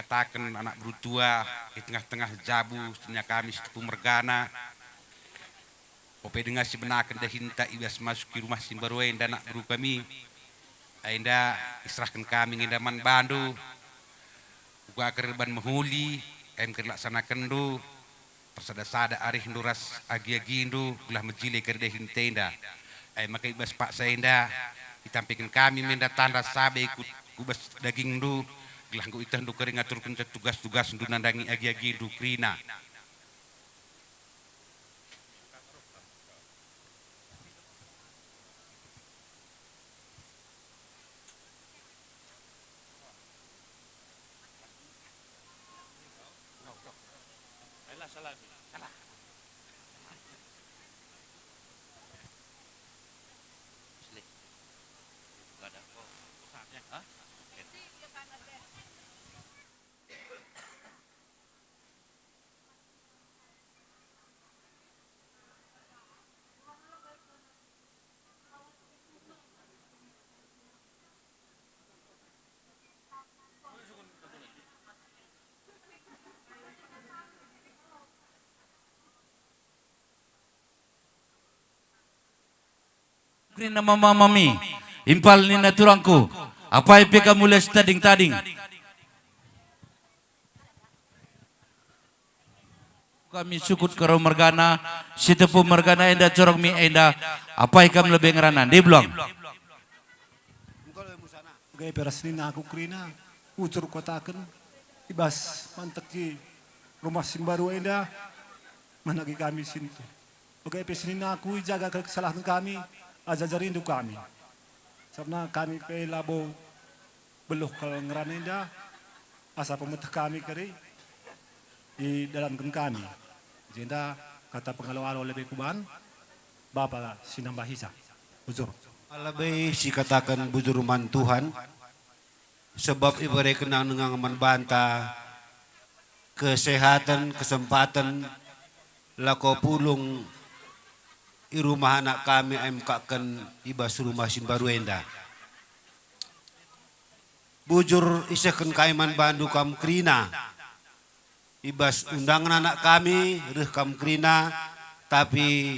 katakan anak berutua di tengah-tengah jabu sebenarnya kami setepu mergana. Ope dengan si benakan dah hinta ibas masuk ke rumah Simbaruen dan anak beru kami. Ainda israhkan kami ngindaman bandu. Buka kerban mahuli, em kerlaksanakan do. Persada-sada arih nuras agi-agi do, belah menjile kerja hintenda. Maka ibas pak sainda, ditampilkan kami menda tanda sabe ikut kubas daging do. Gelah ku itah do kering atur kuncat tugas-tugas do nandangi agi-agi do krina. Krina mami, impal ni naturangku, apa ipi kamu les tading-tading. Kami sukut karo mergana, sitepu mergana enda corong mi enda, apa ikam lebih ngeranan, di belum? Gaya peras ni aku krina, ucur kotakan, ibas manteki rumah Simbaru enda, managi kami sintu. Gaya peras ni aku jaga kesalahan kami, ajajarin hidup kami. Karena kami pe labo beluh kalau ngeranenda asa pemetah kami keri di dalam kami. Jenda kata pengalaman lebih kuban Bapak sinambah hisa. Bujur. Alabay si katakan bujuruman Tuhan sebab ibarat kenang dengan membanta kesehatan kesempatan lako pulung i rumah anak kami MK-kan ibas rumah Simbaruenda. Bujur isakan kaiman bandu kam krina. Ibas undangan anak kami reh kam krina tapi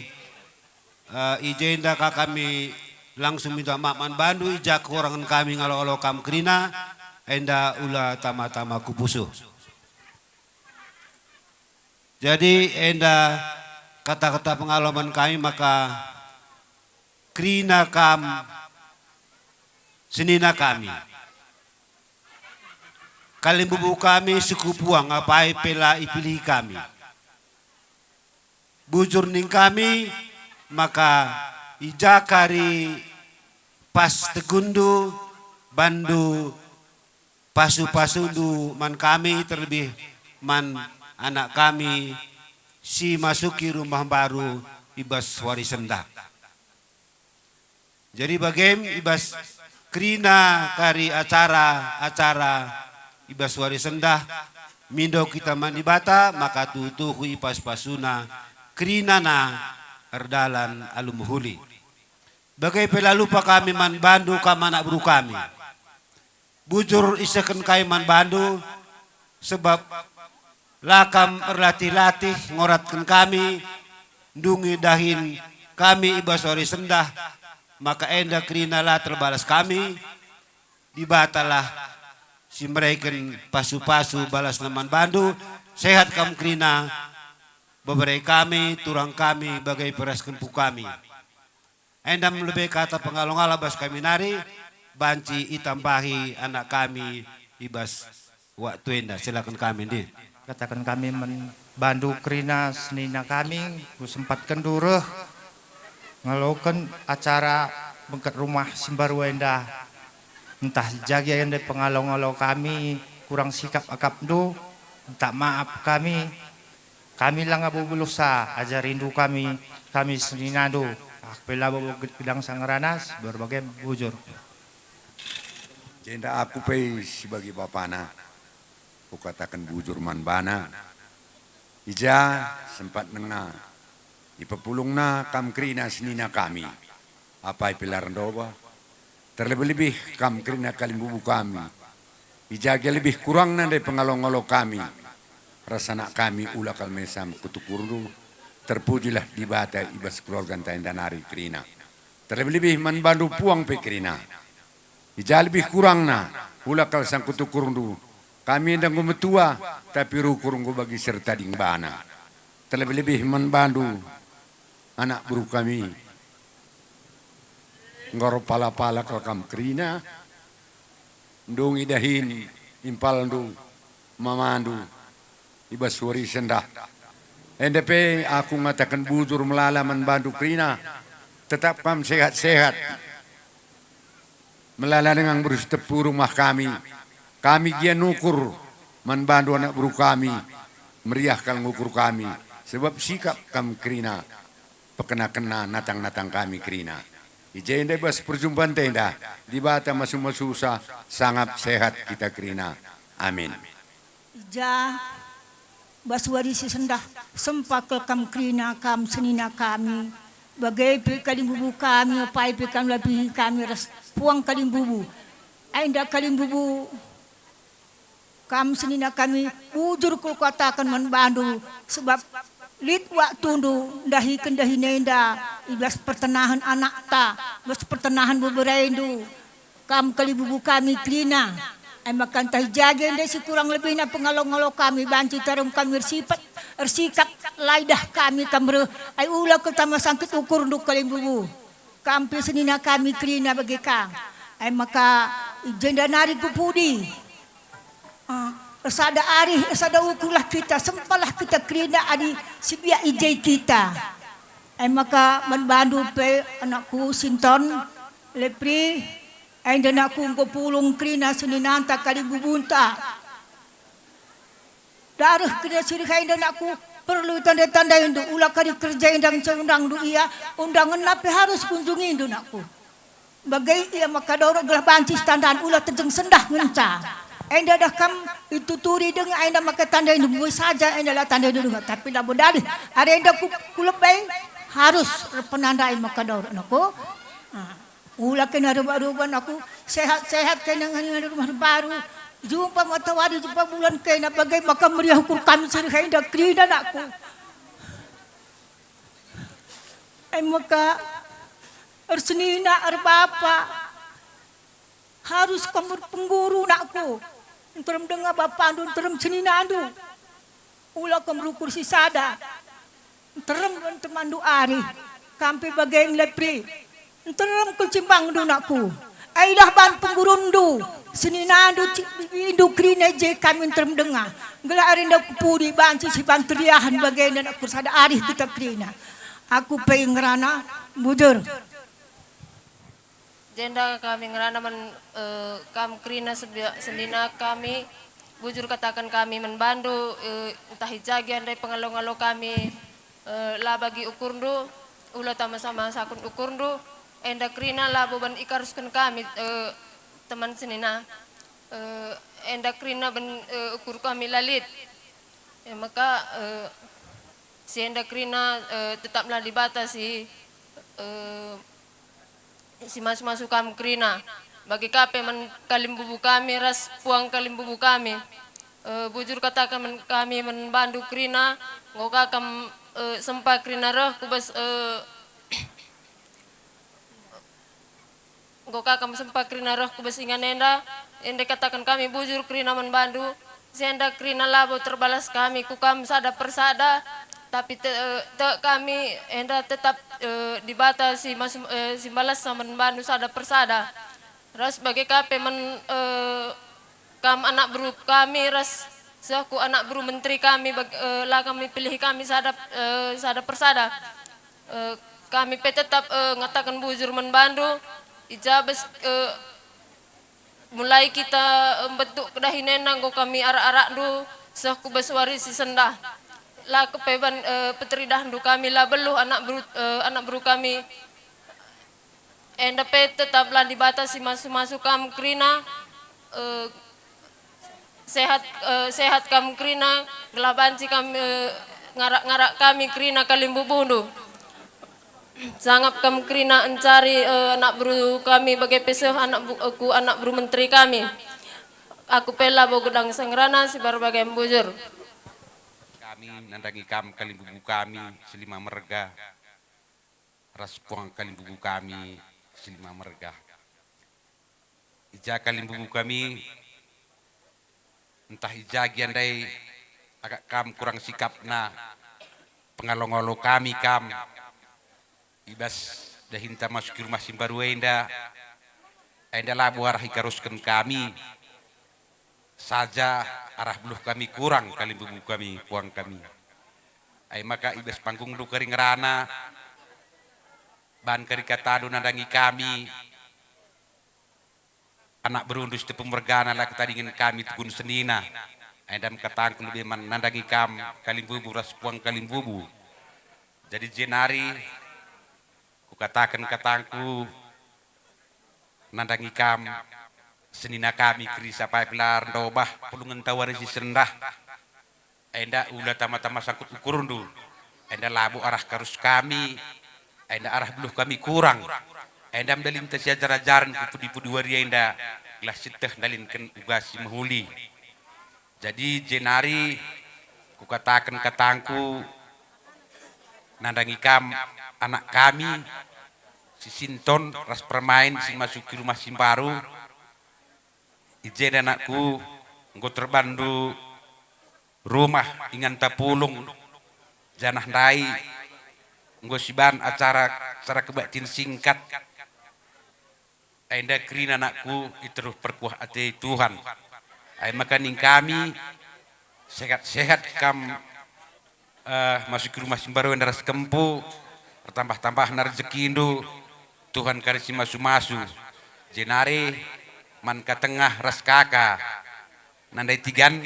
ijenda kami langsung minta maafan bandu ijak orangan kami ngalo-alo kam krina enda ula tama-tama kubusuh. Jadi enda kata-kata pengalaman kami maka krina kam senina kami kalimbubu kami suku puang apai pela ipilih kami bujur ning kami maka ijakari pas tegundu bandu pasu-pasu du man kami terlebih man anak kami si masuki rumah baru ibas warisendak. Jadi bagaim ibas krina kari acara ibas warisendah mindo kita manibata maka tutuhu ipas pasuna krina na erdalan alumuhuli. Bagai pelalupa kami man bandu kamana buru kami. Bujur isakan kai man bandu sebab lakam berlatih-latih ngoratkan kami dungi dahin kami ibas wari sendah maka enda krina lah terbalas kami dibatalah si mereka pasu-pasu balas naman bandu sehat kam krina beberai kami turang kami bagai peras kempu kami endam lebih kata pengalong-ala bas kami nari banci itambahi anak kami ibas waktu enda silakan kami di katakan kami membantu krina senina kami sempat kenduruh ngelukan acara bengket rumah Simbaruenda entah jaga yang dari pengalong-along kami kurang sikap akap do minta maaf kami lang abu belusa ajar rindu kami senina do pela bilang sangaranas berbagai bujur jenda aku pe sebagai bapana ku katakan bujur manbana ija sempat nengna ipepulungna kam krina senina kami apa pilar doba terlebih-lebih kam krina kalimbubu kami Ijaga lebih kurang dari pengalong-along kami. Rasana kami ula kalmesam kutukurdu. Terpujilah di bata ibas keluarga tandanari Krina. Terlebih-lebih manbandu puang pe Krina. Ija lebih kurang na ula kal sang kutukurdu. Kami ndang gumetua tapi rukurunggu bagi serta dingbana. Terlebih-lebih manbandu anak buru kami. Ngoro pala-pala kal kam Krina. Ndung idahin impal ndu mamandu ibas wari sendah. NDP aku mengatakan bujur melalaman bandu Krina tetap kam sehat-sehat. Melala dengan berus tepu rumah kami. Kami dia nukur membantu anak buru kami. Meriahkan ngukur kami. Sebab sikap kam Krina pekena-kena natang-natang kami Krina. Ijenda bas perjumpaan tenda di bata masuk-masuk sangat sehat kita Krina. Amin. Ija baswarisi sendah sempakel kam Krina kam senina kami bagai pe kalim bubu kami pai pe kam lebih kami ras puang kalim bubu ainda kalim bubu kam senina kami ujur kul katakan membantu sebab lit waktu ndu dahi kendahi nenda ibas pertenahan anak ta ibas pertenahan beberendu kam kali bubu kami Krina ay makan tah jaga ende si kurang lebih na pengalong-along kami banci tarum kami ersikap laidah kami kamre ay ula ko tama sangkit ukur ndu kali bubu kampi senina kami Krina bagi kang ay maka jenda nari pupudi Resada arih, resada ukulah kita, sempalah kita Krina adi sibia ijai kita. Maka membantu pe anakku Sinton, lepri, anakku ngopulung Krina seninanta kali bubunta. Darah kena sirikai anakku perlu tanda-tanda itu ulah kali kerja indang undang du iya undangan nape harus kunjungi itu anakku. Bagai ia maka dorong gelah banci standar ulah terjeng sendah ngenca. Enda dah kam itu turi dengan enda maka tanda itu buat saja enda lah tanda itu tapi dah bodali ada enda kulepai harus penandai maka daur aku ulah kena ruban aku sehat kena dengan rumah baru jumpa matahari jumpa bulan kena bagai maka meriah ukur kami sering enda Krina aku maka ersenina erbapa harus kamu pengguru nakku Terem dengar bapak andu, terem senina andu. Ulah kamu kursi sada. Terem temandu ari. Kampi bagai lepri. Terem kucimbang du nakku. Aidah ban penggurundu. Senina andu indu Krina je kami terem dengar. Gela arinda kupudi banci si bantriahan bagai nakku sada ari kita Krina. Aku pengen ngerana bujur. Jenda kami ngerana kam Krina sendina kami bujur katakan kami membantu entah hijagian dari pengalong-along kami lah bagi ukurdu ulah sama-sama sakun ukurdu enda Krina lah beban ikaruskan kami teman senina enda Krina ben ukur kami lalit maka si enda Krina tetaplah dibatasi si masuk kam Krina bagi kape men kalim bubu kami ras puang kalim bubu kami bujur katakan kami membantu Krina ngoka kam sempa Krina roh kubas ngoka kam sempa Krina roh kubas ingan enda katakan kami bujur Krina membantu senda Krina labo terbalas kami ku kam sada persada tapi kami enda tetap dibatasi si balas sama membantu sada persada ras sebagai kape kam anak buru kami ras seku anak buru menteri kami lah kami pilih kami sada persada kami tetap ngatakan bujur membantu ijabes mulai kita bentuk kedahinenang kami arak-arak du seku beswari si sendah lah kepeban peteridah du kami lah beluh anak buru kami NDP tetaplah dibatasi masuk kam Krina sehat kam Krina gelah banci kami ngarak-ngarak kami Krina kalim bubundu sangat kam Krina encari anak buru kami bagai peseh anak buru menteri kami aku pela bogedang sengrana si berbagai bujur. Kami nandangi kam kalimbubu kami selima merga. Raspuang kalimbubu kami selima merga. Ija kalimbubu kami entah ija giandai agak kam kurang sikapna pengalong-olo kami kam ibas dahinta masuk rumah simbaru enda labu arah ikaruskan kami saja arah beluh kami kurang kalimbubu kami puang kami ay maka ibas panggung lu kering rana ban karikatado nandangi kami anak berundus tepung mergana lah ketadingin kami tukun senina Endam katangku lebih menandangi kam kalimbubu raspuang kalimbubu. Jadi jenari ku katakan katangku nandangi kam senina kami kerisa pai pilar dobah pulungan tawari si sendah. Enda ulah tama-tama sangkut ukurundu. Enda labu arah karus kami. Enda arah beluh kami kurang. Enda mdalim tasiajar-ajaran kupudi-pudi waria enda gelas siteh dalinkan ugasi mahuli. Jadi jenari ku katakan katangku nandangi kam anak kami si Sinton ras permain si masuki rumah Simbaru ijen anakku engko terbandu rumah ingan tapulung janah ndai engko siban acara kebaktin singkat enda krin anakku iteruh perkuah ate Tuhan. Ay makaning kami sehat-sehat kam masuk ke rumah Simbaru yang daras kempu bertambah-tambah rezeki Indo Tuhan karisi masu-masu jenare man ka tengah ras kakak nandai tigan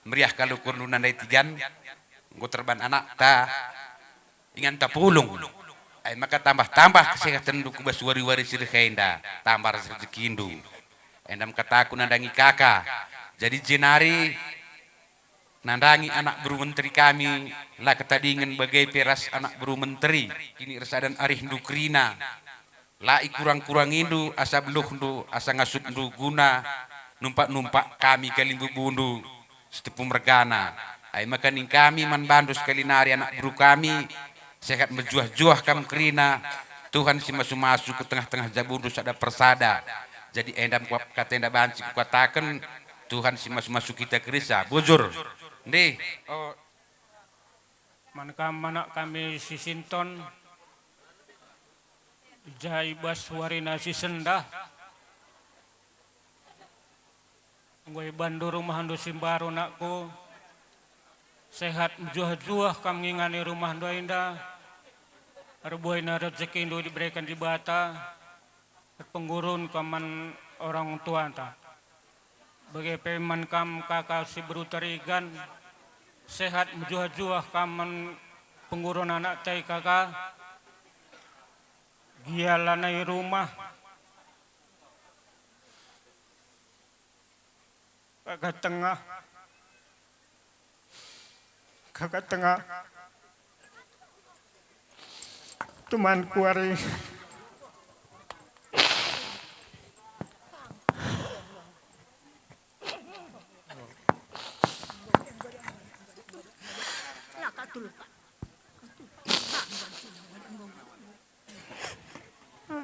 meriah kalau kurnu nandai tigan nggo terban anak ta ingan ta pulung ay maka tambah-tambah kesehatan du kubas wari-wari sirhenda tambah rezeki Indo endam kataku nandangi kakak. Jadi jenari nandangi anak buru menteri kami lah ketadingan bagai peras anak buru menteri. Ini resadan arih ndu krina. Lai kurang-kurang indu asa beluh ndu asa ngasut ndu guna numpak-numpak kami kalimbu bundu setepu mergana. Ay makaning kami man bandus kalinari anak buru kami sehat menjuah-juah kam krina. Tuhan si masu-masu ke tengah-tengah jabundus ada persada. Jadi endam kata enda banci katakan Tuhan si masuk kita kerisa bujur. Nih, oh, mana kami si Sinton jaibas warina si sendah. Gue bandu rumah handu Simbaru nakku sehat juah-juah kami ngani rumah ndo indah. Arboina rezeki ndo diberikan di bata. Penggurun kaman orang tua ta bagai peman kam kakak si berutarigan sehat menjuah-juah kaman penggurun anak tai kakak gialanai rumah kakak tengah teman kuari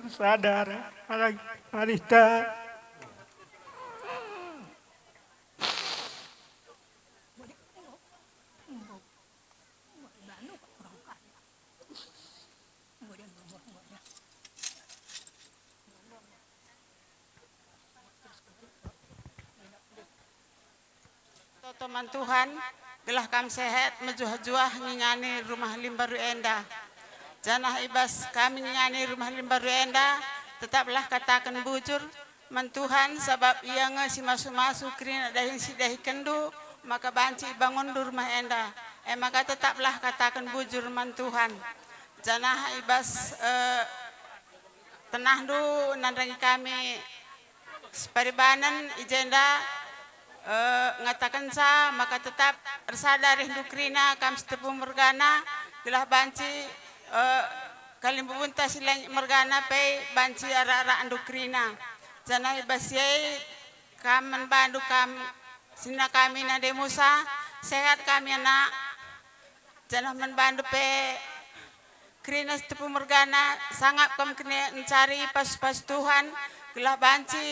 sadar Arista teman Tuhan gelah kam sehat menjuah-juah ngingani rumah Limbaru enda janah ibas kami ngingani rumah Limbaru enda tetaplah katakan bujur man Tuhan sebab ia ngasi masu-masu krina dahin sidahi kendu maka banci bangun di rumah enda maka tetaplah katakan bujur man Tuhan janah ibas tenah du nandangi kami separibanan ijenda ngatakan sa maka tetap tersadar hindu krina kam setepu mergana gelah banci kalimbubun tasilang mergana pe banci ara-ara andu krina janai basyai Kam membantu sina kami nade Musa, sehat kami anak. Jangan membantu pe Krina Tepu Mergana, sangat kami kena mencari pas Tuhan. Gelah banci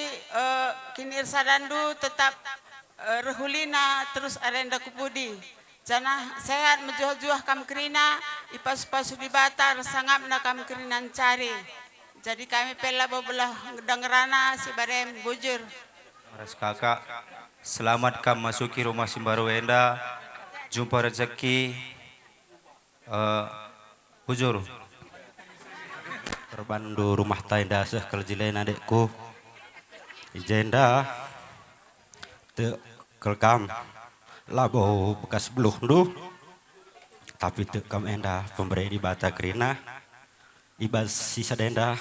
kini irsadandu tetap rehulina terus arenda kupudi. Jangan sehat menjuah-juah kam Krina, ipas di batar sangat nakam Krina mencari. Jadi kami pela belah dengerana si barem bujur. Maras kakak, selamat kam masuki rumah Simbaru Enda, jumpa rezeki, bujur. Terbandu rumah tenda sekeljilen adekku, jenda, te kelkam, labo bekas beluh du, tapi te kam enda pemberi di bata Krina, ibas sisa denda,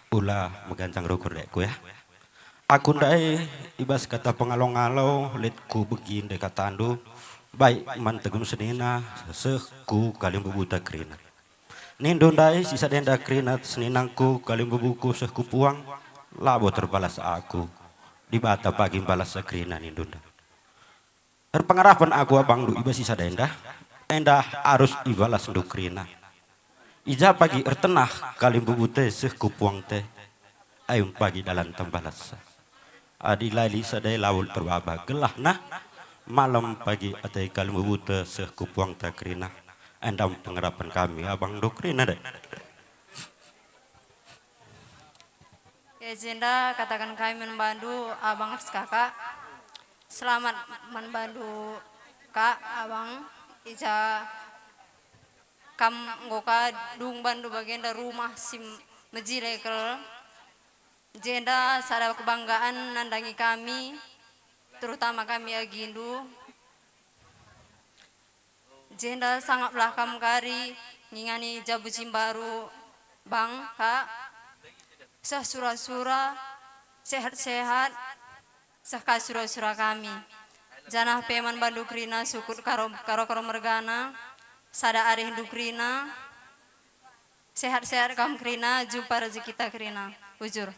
ula megancang rukur dekku ya. Aku ndai ibas kata pengalong-along letku begin dekat tandu baik mantegum senina seku kalim bubuta Krina nindo ndai sisa denda Krina seninangku kalim bubuku seku puang labo terbalas aku di bata pagi balas Krina nindo nda pengarapan aku abang du ibas sisa denda endah harus ibalas ndu Krina ija pagi ertenah kalim bubute seku puang teh ayun pagi dalam tembalas adi lali sadai laul terbaba gelah nah malam pagi atai kalim bubuta sekupuang takrina andam pengerapan kami abang dokrina deh. Ya jenda katakan kami membantu abang kakak. Selamat membantu kak abang ija kam ngoka dung bandu bagian dari rumah sim mejirekel. Jenda sada kebanggaan nandangi kami, terutama kami Agindu. Jenda sangat belakang kari, ngingani Jabu Simbaru, bang, kak, sah sura-sura, sehat-sehat, sah sura-sura kami. Janah peman bandu Krina sukut karo mergana, sada arih hindu Krina, sehat-sehat kam Krina, jumpa rezeki kita Krina, ujur.